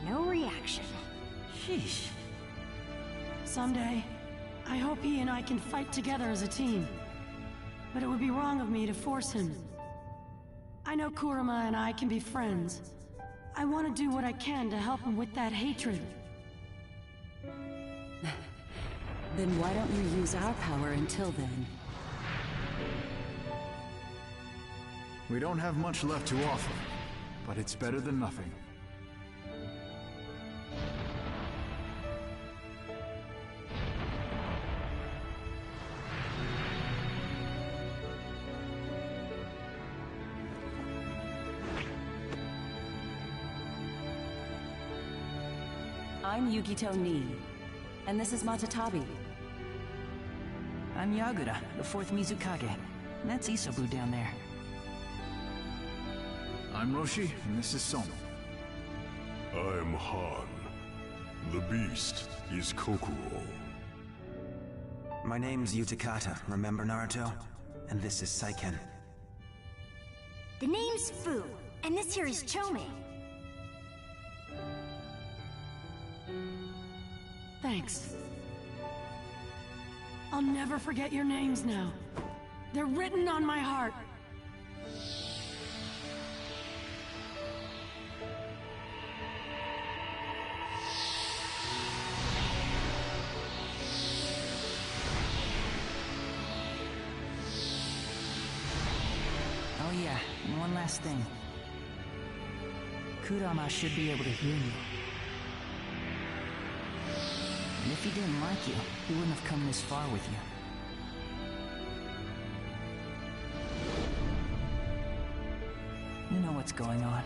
No reaction. Sheesh. Someday, I hope he and I can fight together as a team. But it would be wrong of me to force him. I know Kurama and I can be friends. I want to do what I can to help him with that hatred. Then why don't you use our power until then? We don't have much left to offer, but it's better than nothing. I'm Yugito Nii, and this is Matatabi. I'm Yagura, the 4th Mizukage. And that's Isobu down there. I'm Roshi, and this is Sono. I'm Han. The beast is Kokuro. My name's Utakata, remember Naruto? And this is Saiken. The name's Fu, and this here is Chome. Thanks. I'll never forget your names now. They're written on my heart. Oh yeah, and one last thing. Kurama should be able to hear you. And if he didn't like you, he wouldn't have come this far with you. You know what's going on,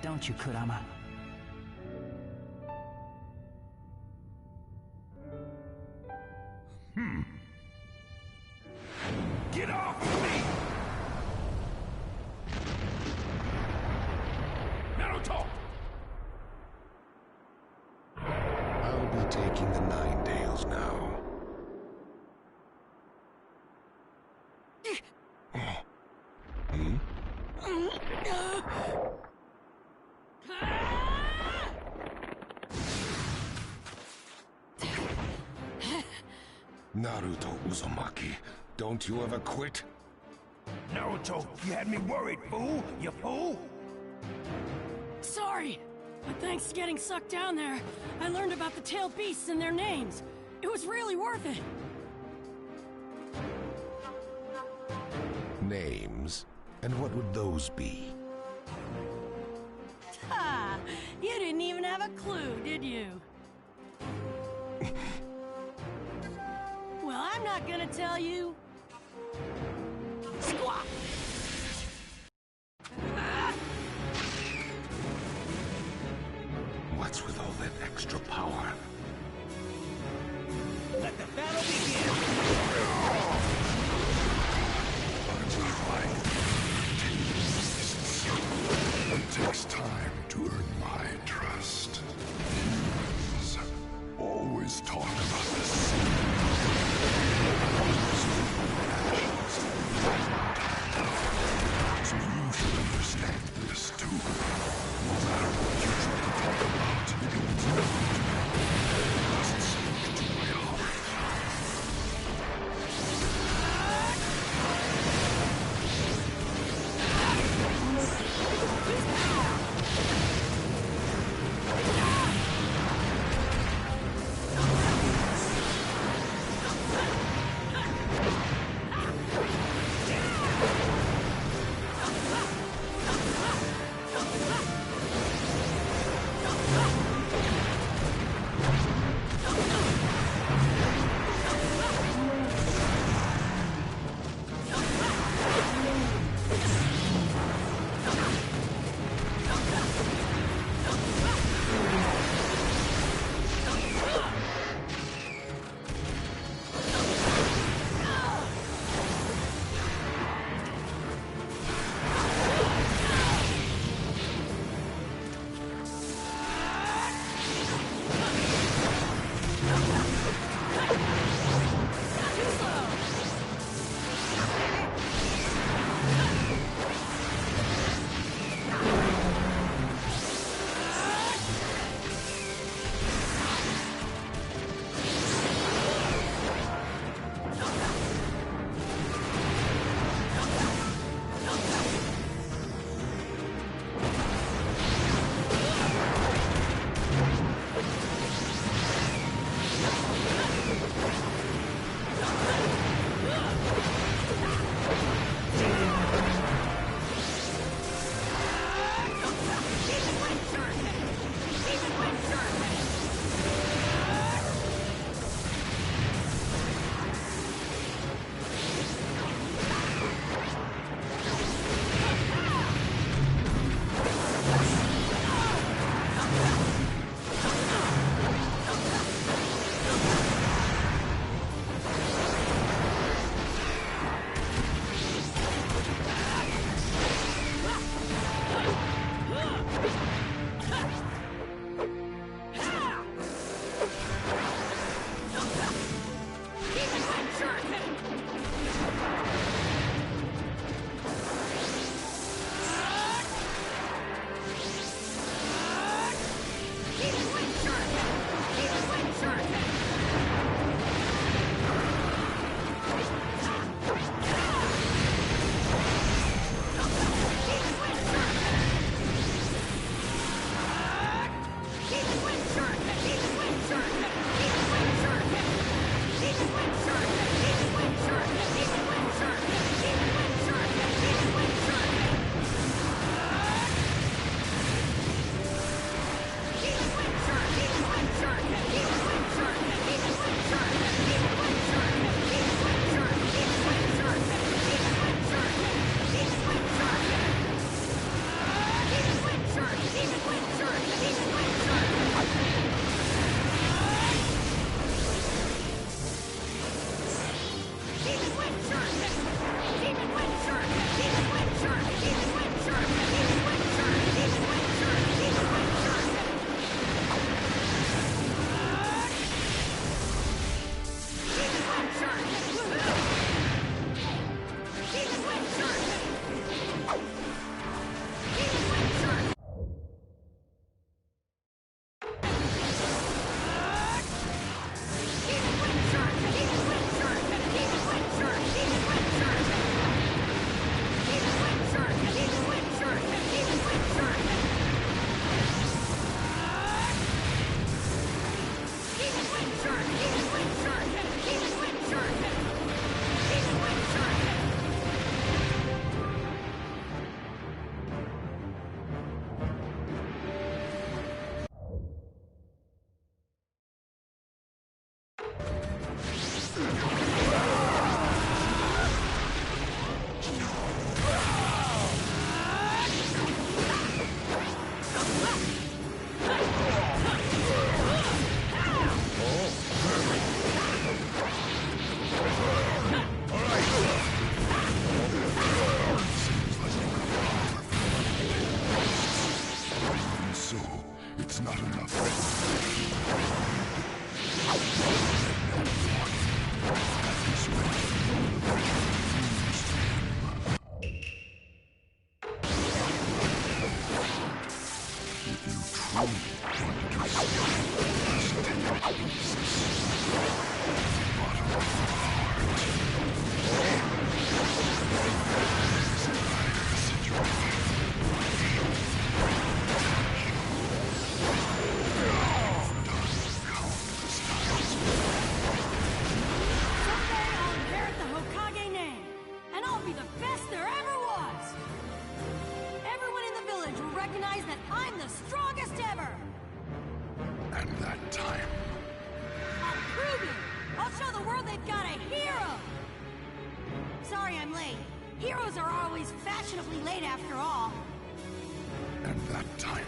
don't you, Kurama? Get off of me! Naruto! I'll be taking the 9 tails now. Naruto Uzumaki, don't you ever quit? Naruto, you had me worried, fool! You fool! Sorry, but thanks to getting sucked down there, I learned about the tailed beasts and their names. It was really worth it. Names? And what would those be? Ha! You didn't even have a clue, did you? Well, I'm not gonna tell you. Squawk! What's with all that extra power? Let the battle begin! It takes time to earn my trust. Humans always talk about the sea. recognize that I'm the strongest ever! And that time... I'll prove it! I'll show the world they've got a hero! Sorry I'm late. Heroes are always fashionably late after all. And that time...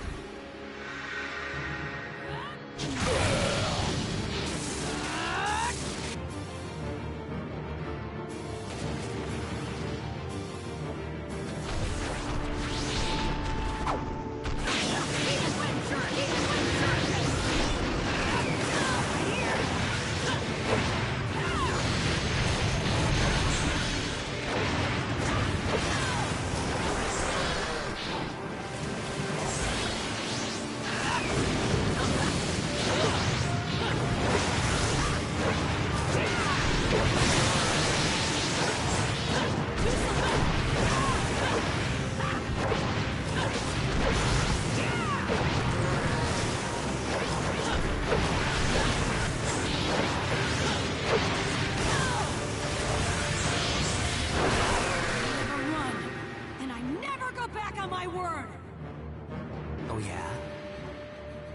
Oh yeah?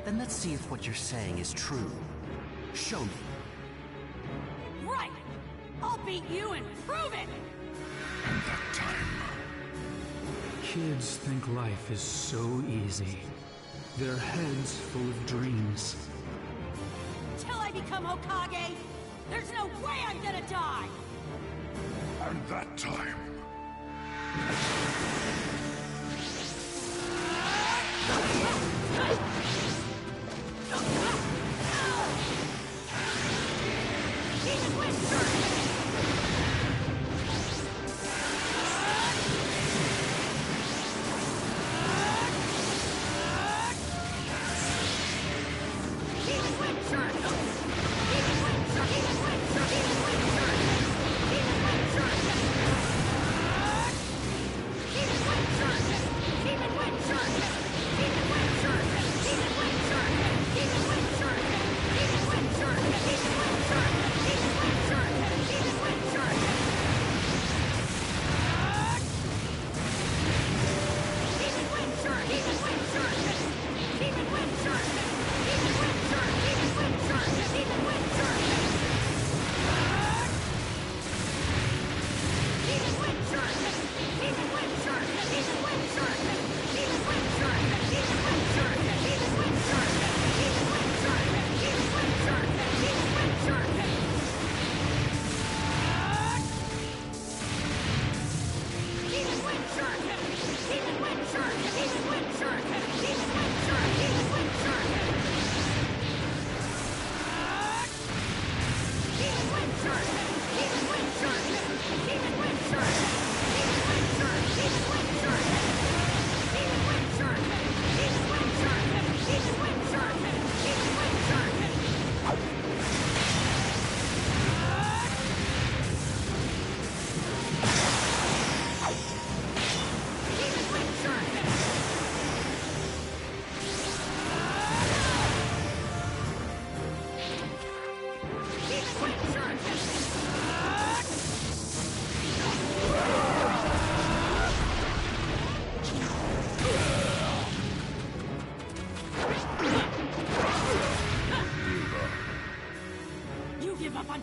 Then let's see if what you're saying is true. Show me. Right! I'll beat you and prove it! And that time... Kids think life is so easy. Their heads full of dreams. Till I become Hokage, there's no way I'm gonna die! And that time...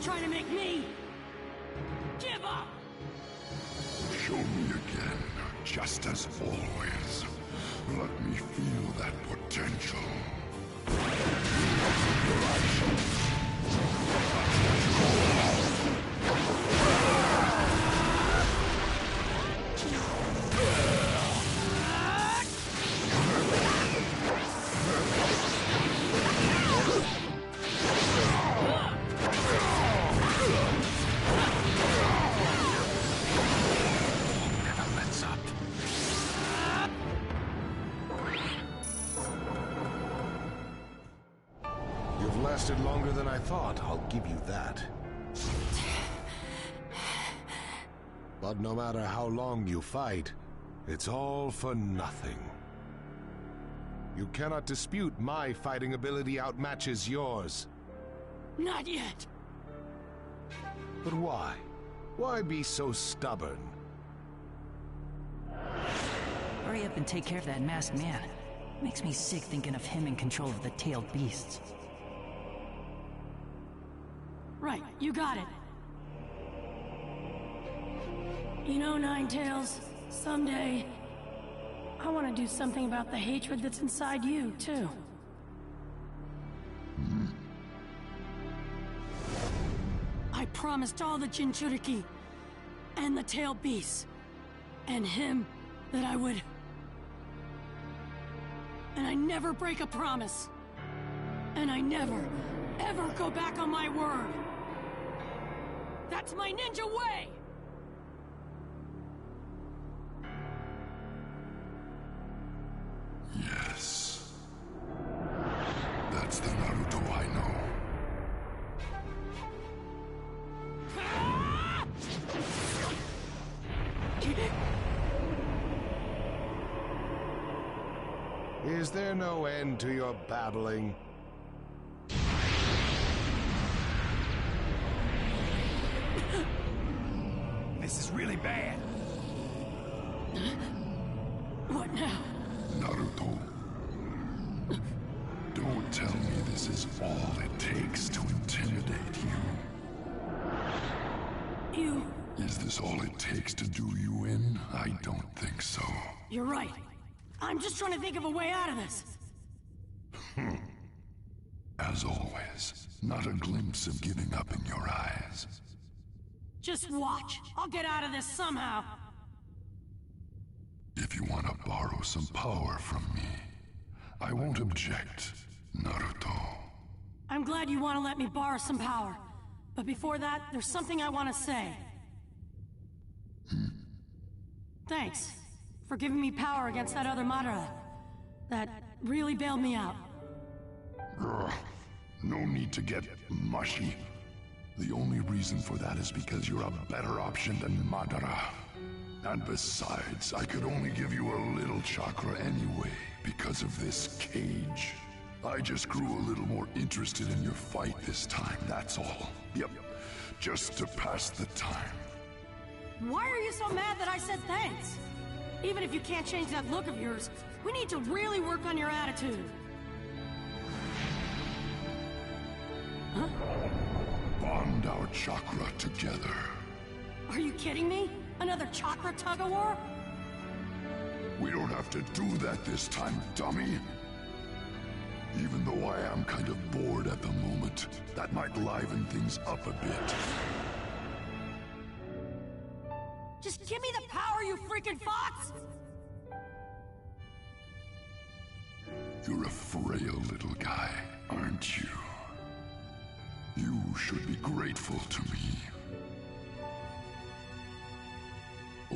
Trying to make me give up. Show me again, just as always. Let me feel that potential. Lasted longer than I thought, I'll give you that. But no matter how long you fight, it's all for nothing. You cannot dispute my fighting ability outmatches yours. Not yet. But why? Why be so stubborn? Hurry up and take care of that masked man. Makes me sick thinking of him in control of the tailed beasts. Right, you got it. You know, Ninetails, someday, I want to do something about the hatred that's inside you, too. I promised all the Jinchuriki, and the tailed beasts, and him, that I would... And I never break a promise. And I never, ever go back on my word. That's my ninja way! Yes. That's the Naruto I know. Is there no end to your babbling? This is really bad. What now? Naruto. Don't tell me this is all it takes to intimidate you. You... Is this all it takes to do you in? I don't think so. You're right. I'm just trying to think of a way out of this. As always, not a glimpse of giving up in your eyes. Just watch. I'll get out of this somehow. If you want to borrow some power from me, I won't object, Naruto. I'm glad you want to let me borrow some power. But before that, there's something I want to say. Thanks for giving me power against that other Madara. That really bailed me out. Ugh, no need to get mushy. The only reason for that is because you're a better option than Madara. And besides, I could only give you a little chakra anyway, because of this cage. I just grew a little more interested in your fight this time, that's all. Yep, just to pass the time. Why are you so mad that I said thanks? Even if you can't change that look of yours, we need to really work on your attitude. Huh? Bond our chakra together. Are you kidding me? Another chakra tug-of-war? We don't have to do that this time, dummy. Even though I am kind of bored at the moment, that might liven things up a bit. Just give me the power, you freaking fox! You're a frail little guy, aren't you? You should be grateful to me.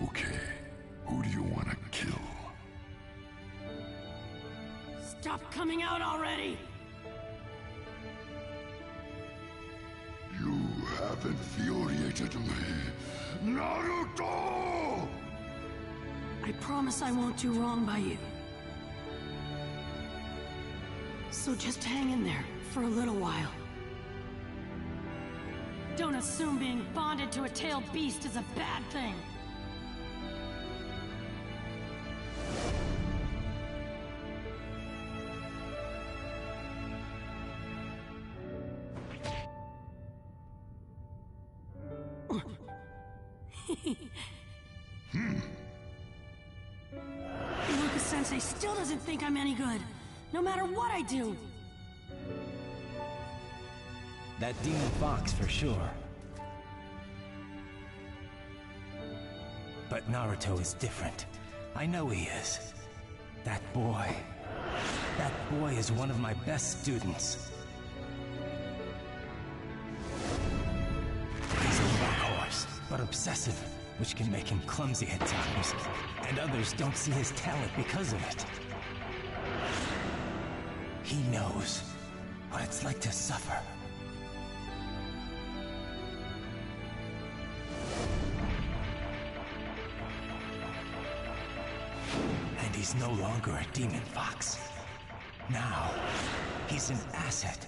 Okay, who do you want to kill? Stop coming out already! You have infuriated me, Naruto! I promise I won't do wrong by you. So just hang in there for a little while. Don't assume being bonded to a tailed beast is a bad thing. Iruka-sensei still doesn't think I'm any good, no matter what I do. That demon fox for sure. But Naruto is different. I know he is. That boy is one of my best students. He's a workhorse, but obsessive, which can make him clumsy at times. And others don't see his talent because of it. He knows what it's like to suffer. And he's no longer a demon fox. Now, he's an asset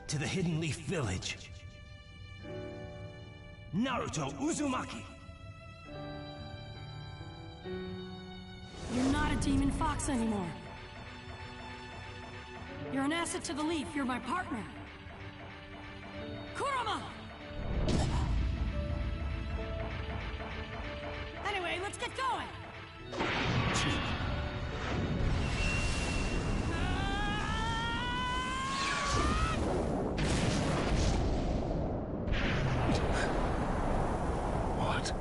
to the Hidden Leaf Village. Naruto Uzumaki! You're not a demon fox anymore. You're an asset to the Leaf. You're my partner. Kurama! Anyway, let's get going! What?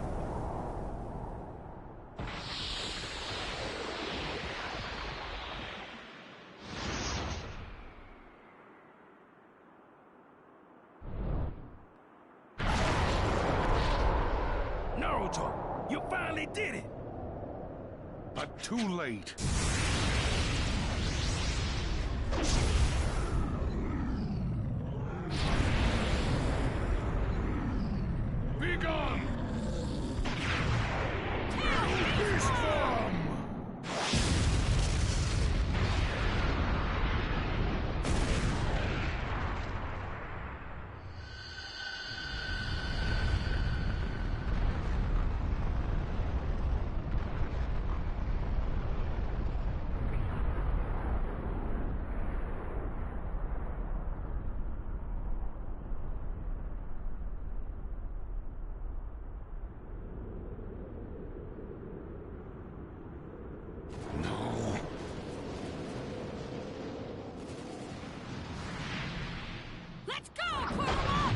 Naruto, you finally did it! But too late. Be gone! Beast form! Let's go, Kurama!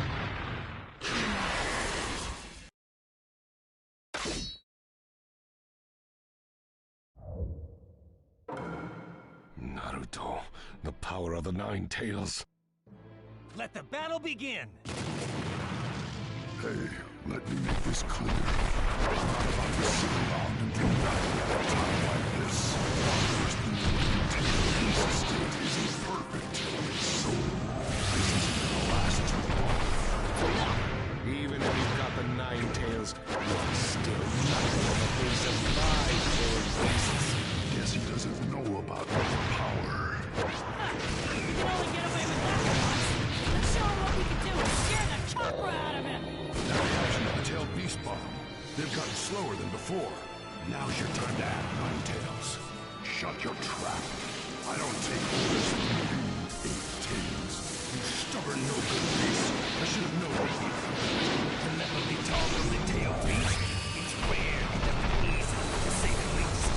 Naruto, the power of the Nine Tails. Let the battle begin! Hey, let me make this clear. I'm not about to sit around and do nothing at a time like this. First, the Nine state isn't perfect. So, this isn't gonna last too long. Even if you've got the Nine Tails, you're still nothing on the base of five-tailed beasts. Guess he doesn't know about my power. You can only get away with that once. Let's show him what we can do and scare the chakra out of him! Now he has another tail beast bomb. They've gotten slower than before. Now's your time to act, Nine Tails. Shut your trap. I don't take orders from you, Eight Tails. You stubborn no-good beast. I should have known that. You'll never be tall from the tail beast. It's rare and easy, to say the least.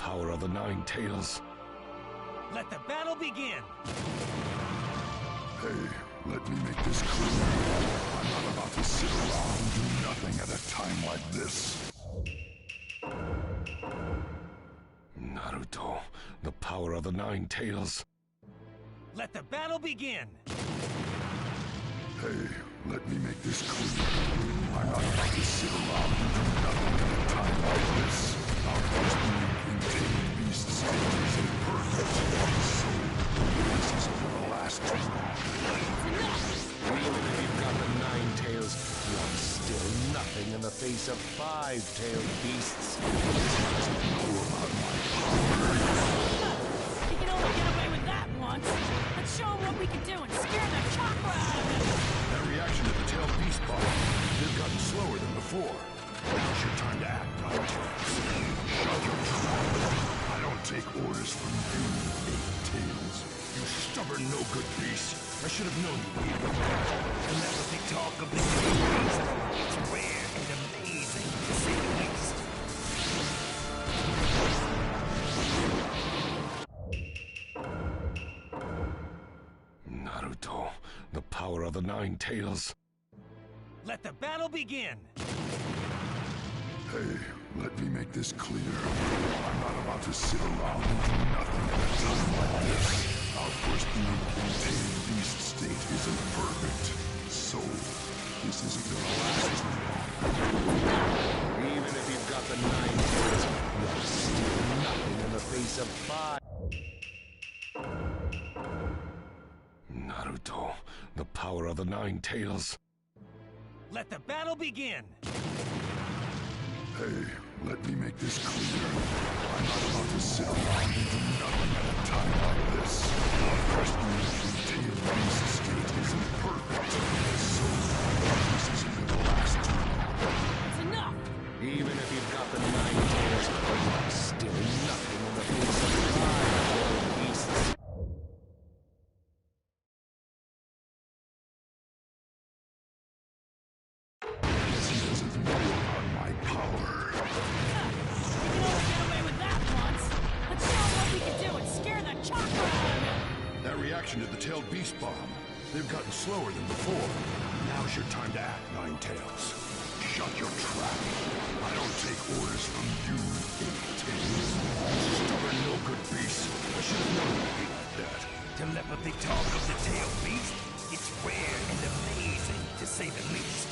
power of the Nine Tails. Let the battle begin! Hey, let me make this clear. I'm not about to sit around and do nothing at a time like this. Naruto, the power of the Nine Tails. Let the battle begin! Hey, let me make this clear. I'm not about to sit around and do nothing at a time like this. Our first unique intamed beast state is imperfect. So, this isn't the last time. Even if you've got the Nine Tails, you're still nothing in the face of five-tailed beasts. You can only get away with that once. Let's show him what we can do and scare the chakra out of him. That reaction to the tailed beast bomb, they've gotten slower than before. Now's your time to act, Nine Tails. Shut your trap. I don't take orders from you, Eight Tails. You stubborn, no-good beast. I should have known you'd be able to and that was the talk of the beast. It's rare and amazing, to say the least. Naruto, the power of the Nine Tails. Let the battle begin! Hey, let me make this clear. I'm not about to sit around and do nothing at a time like this. Our first unique contained beast state isn't perfect. So, this isn't gonna last long. Even if you've got the Nine Tails, you're still nothing in the face of five. Naruto, the power of the Nine Tails. Let the battle begin! Hey, let me make this clear. I'm not about to sit around and do nothing at a time like this. Our first unique contained beast state isn't perfect. So, this isn't gonna last too long. It's enough! Even if you've got the Nine Tails, you're still nothing in the face of five-tailed beasts. To the tailed beast bomb. They've gotten slower than before. Now's your time to act, Nine Tails. Shut your trap. I don't take orders from you, Eight Tails. Stubborn, no-good beast. I should have known you'd be like that. Telepathy talk of the tailed beast? It's rare and amazing, to say the least.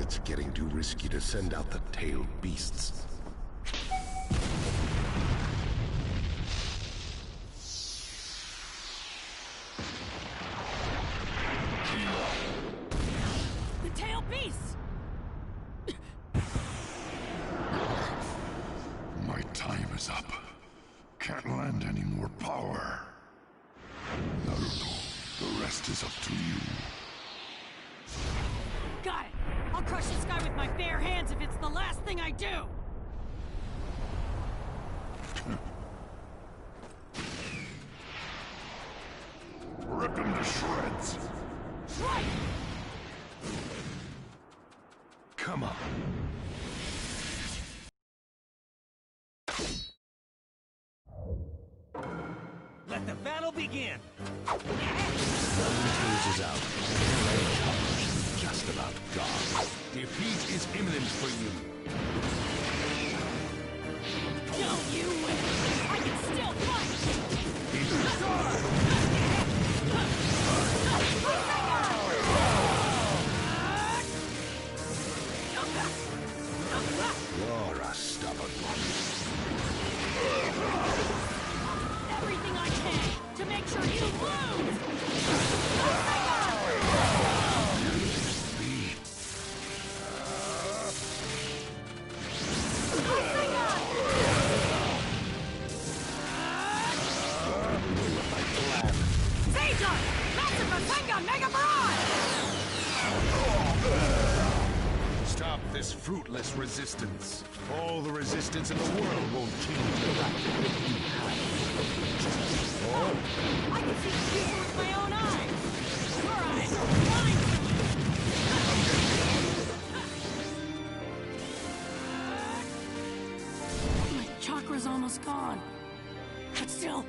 It's getting too risky to send out the tailed beasts. The tail beasts! My time is up. Can't lend any more power. Naruto, the rest is up to you. Got it! I'll crush this guy with my bare hands if it's the last thing I do! Rip him to shreds! Right! Come on. Let the battle begin! Loses out. Just about gone. Defeat is imminent for you. No, you win! I can still fight! You're a stubborn one. Everything I can to make sure you lose! Stop this fruitless resistance. All the resistance in the world won't change the fact that you have. I can see the future with my own eyes! Your eyes are blind to me! My chakra's almost gone. But still...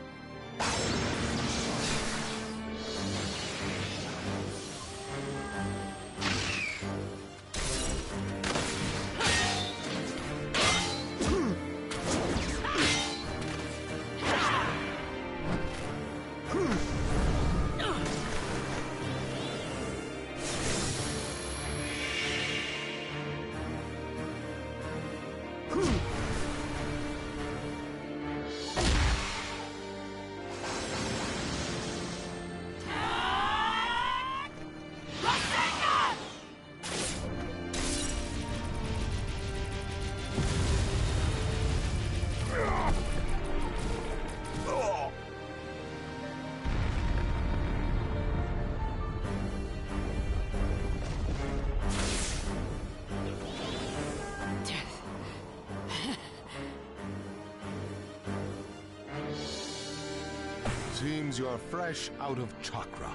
Seems you're fresh out of chakra.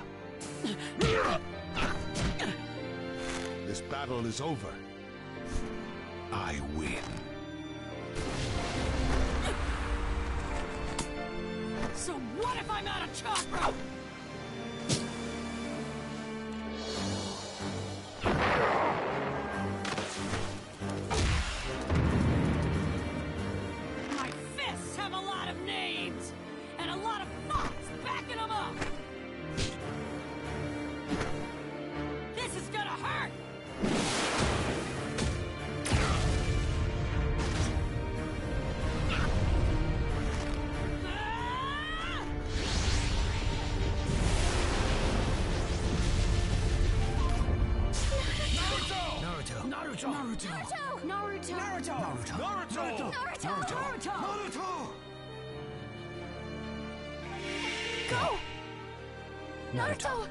This battle is over. I win. So what if I'm out of chakra? My fists have a lot of names, and a lot of thoughts backing them up. This is gonna hurt. Go! Naruto!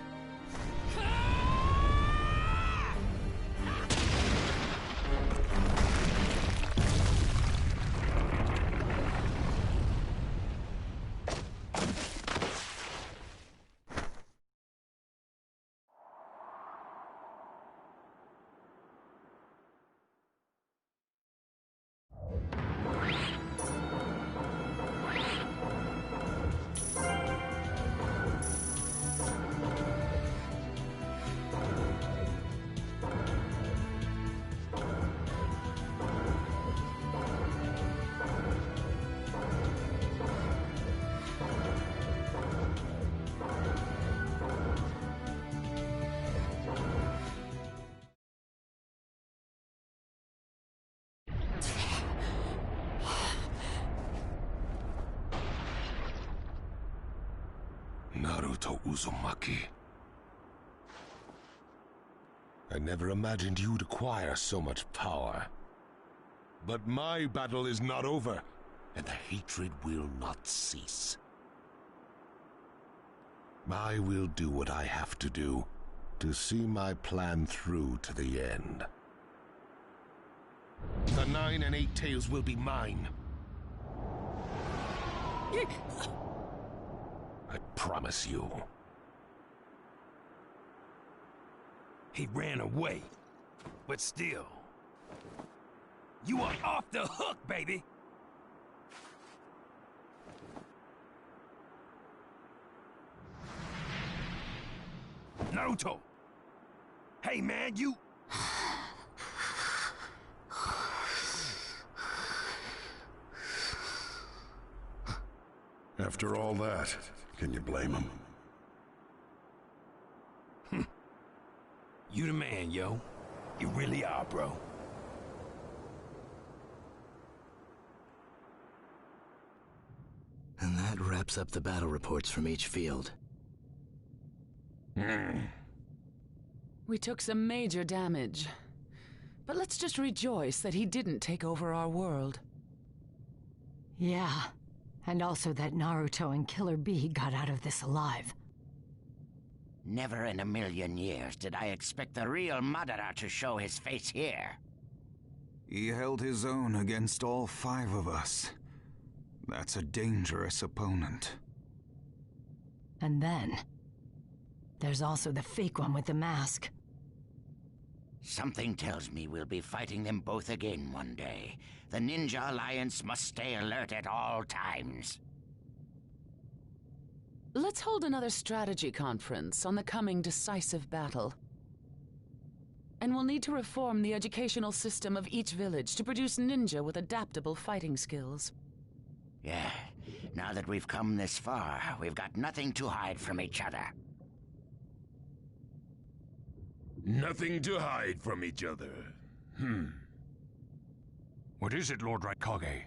Naruto Uzumaki. I never imagined you'd acquire so much power. But my battle is not over, and the hatred will not cease. I will do what I have to do to see my plan through to the end. The 9 and 8 tails will be mine. I promise you. He ran away, but still. You are off the hook, baby! Naruto! Hey, man, you... After all that, can you blame him? You the man, yo. You really are, bro. And that wraps up the battle reports from each field. We took some major damage. But let's just rejoice that he didn't take over our world. Yeah, and also that Naruto and Killer Bee got out of this alive. Never in a million years did I expect the real Madara to show his face here. He held his own against all 5 of us. That's a dangerous opponent. And then, there's also the fake one with the mask. Something tells me we'll be fighting them both again one day. The Ninja Alliance must stay alert at all times. Let's hold another strategy conference on the coming decisive battle. And we'll need to reform the educational system of each village to produce ninja with adaptable fighting skills. Yeah, now that we've come this far, we've got nothing to hide from each other. Nothing to hide from each other. What is it, Lord Raikage?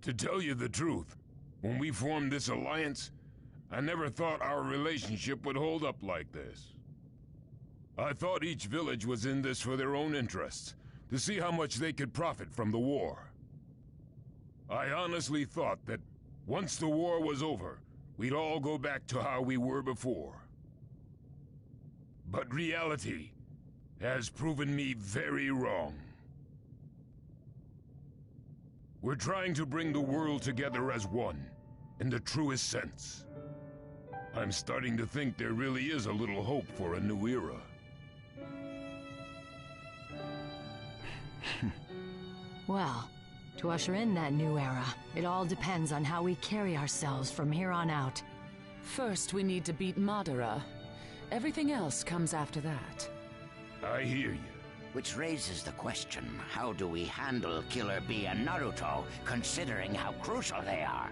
To tell you the truth, when we formed this alliance, I never thought our relationship would hold up like this. I thought each village was in this for their own interests, to see how much they could profit from the war. I honestly thought that once the war was over, we'd all go back to how we were before. But reality has proven me very wrong. We're trying to bring the world together as one, in the truest sense. I'm starting to think there really is a little hope for a new era. Well, to usher in that new era, it all depends on how we carry ourselves from here on out. First, we need to beat Madara. Everything else comes after that. I hear you. Which raises the question, how do we handle Killer Bee and Naruto, considering how crucial they are?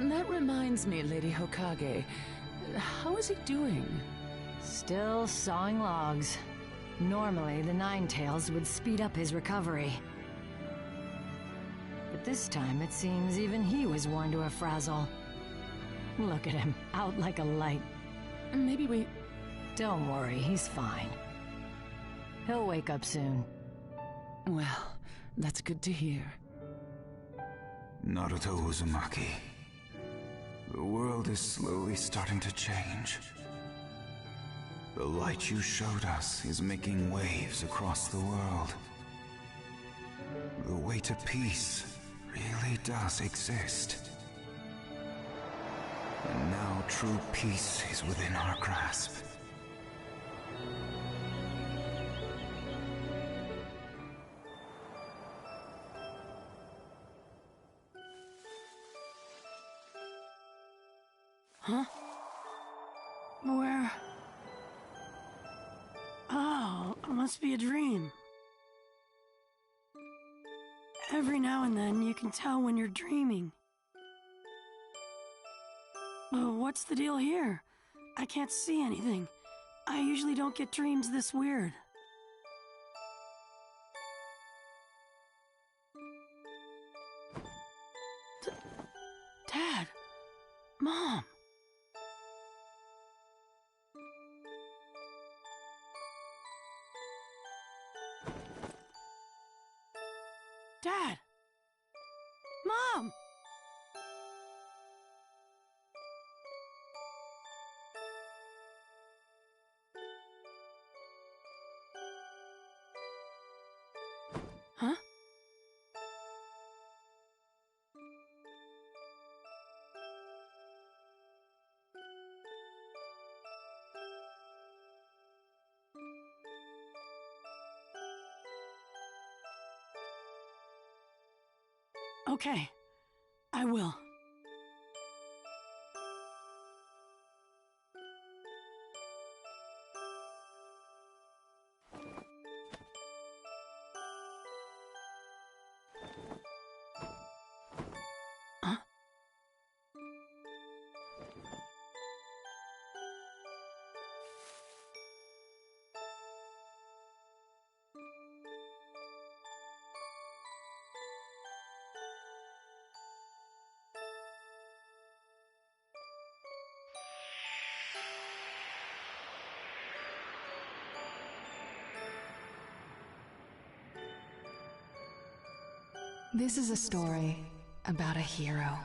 That reminds me, Lady Hokage. How is he doing? Still sawing logs. Normally, the Nine-Tails would speed up his recovery. But this time, it seems even he was worn to a frazzle. Look at him, out like a light. Maybe we... Don't worry, he's fine. He'll wake up soon. Well, that's good to hear. Naruto Uzumaki. The world is slowly starting to change. The light you showed us is making waves across the world. The way to peace really does exist. And now true peace is within our grasp. Huh? Where? Oh, it must be a dream. Every now and then you can tell when you're dreaming. What's the deal here? I can't see anything. I usually don't get dreams this weird. Dad! Mom! Okay, I will. This is a story about a hero.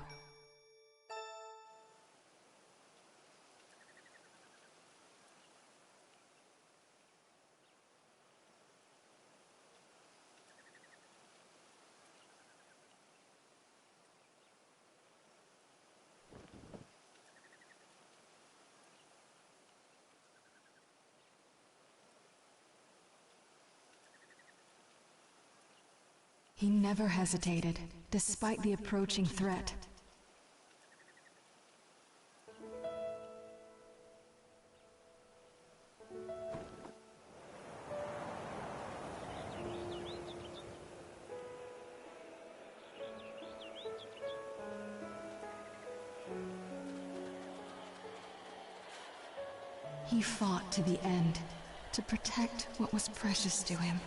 He never hesitated, despite the approaching threat. He fought to the end, to protect what was precious to him.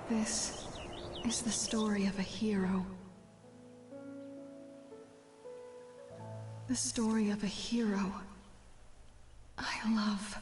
This is the story of a hero. The story of a hero I love.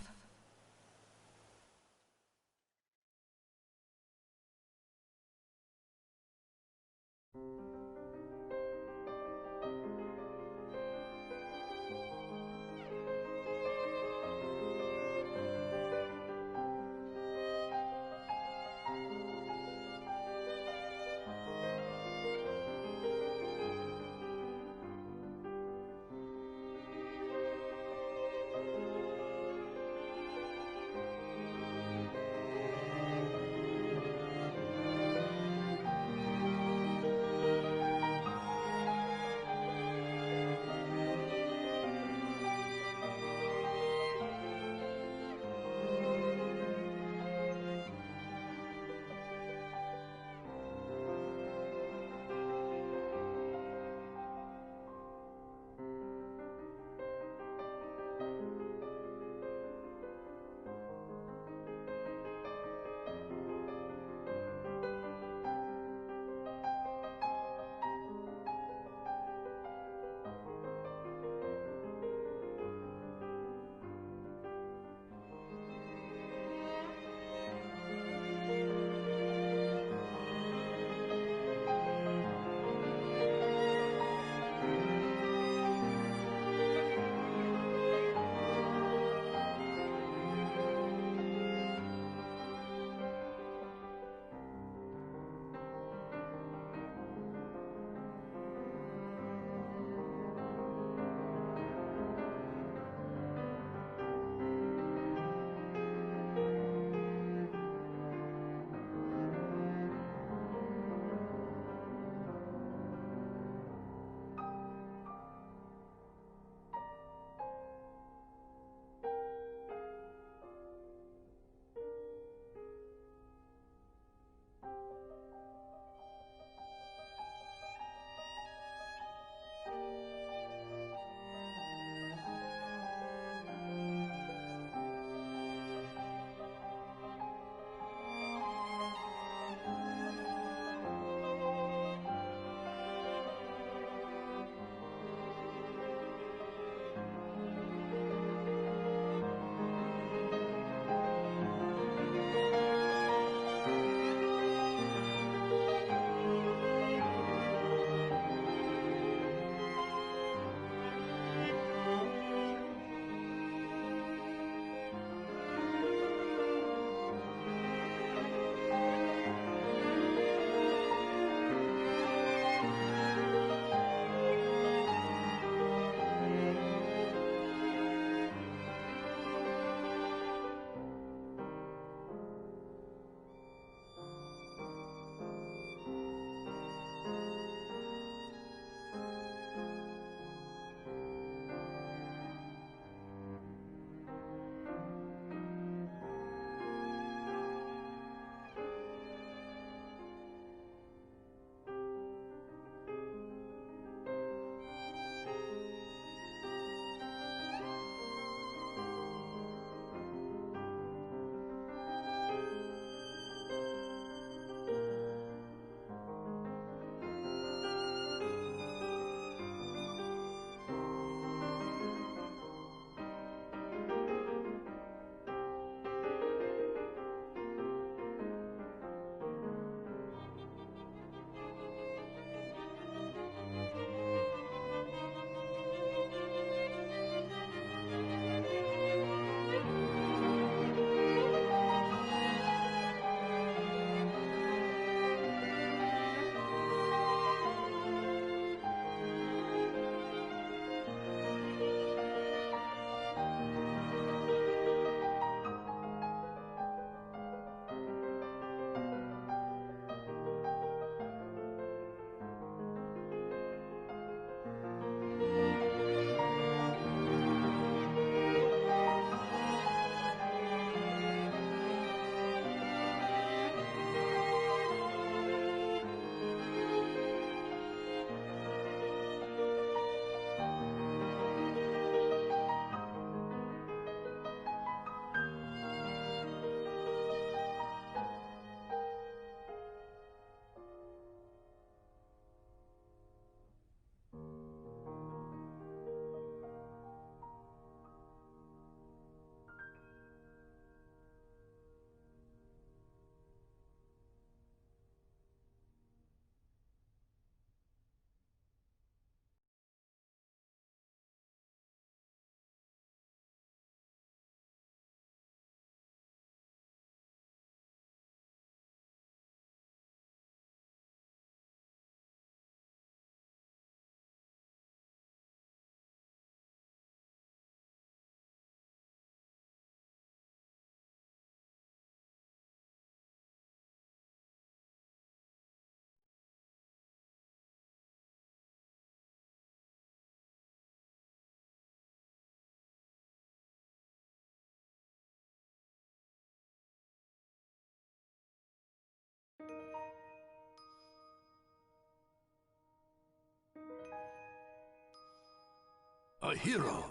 A hero.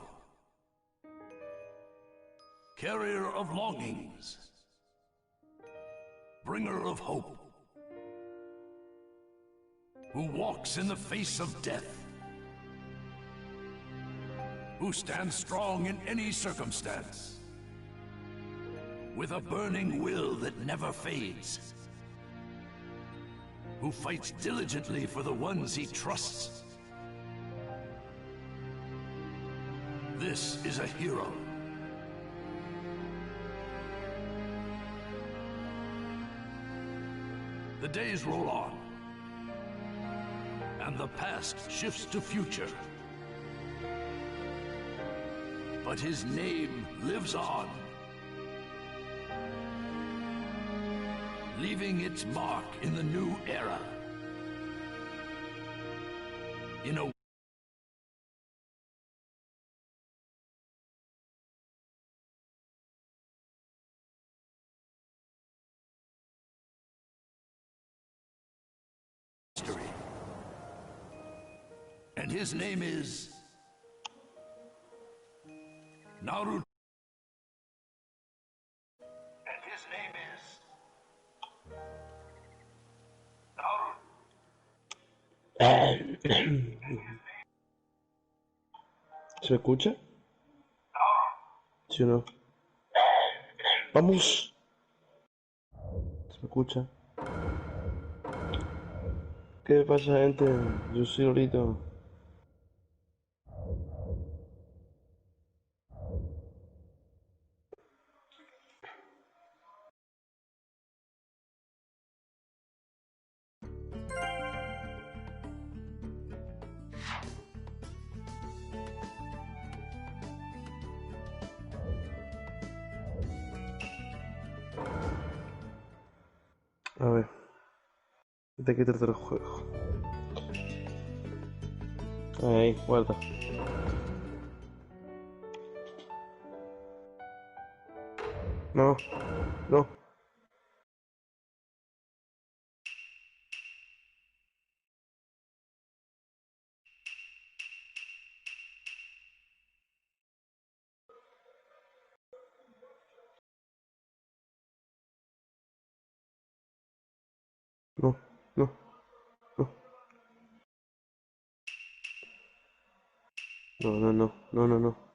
Carrier of longings. Bringer of hope. Who walks in the face of death. Who stands strong in any circumstance. With a burning will that never fades. Who fights diligently for the ones he trusts. This is a hero. The days roll on, and the past shifts to future. But his name lives on, leaving its mark in the new era. In a history. And his name is Naruto. And his name is ¿Se me escucha? ¿Sí o no? ¡Vamos! ¿Se me escucha? ¿Qué pasa, gente? Yo soy Lorito. A ver, ¿de qué trata el juego? Ahí, guarda. No, no. No, no, no. No, no, no, no, no, no.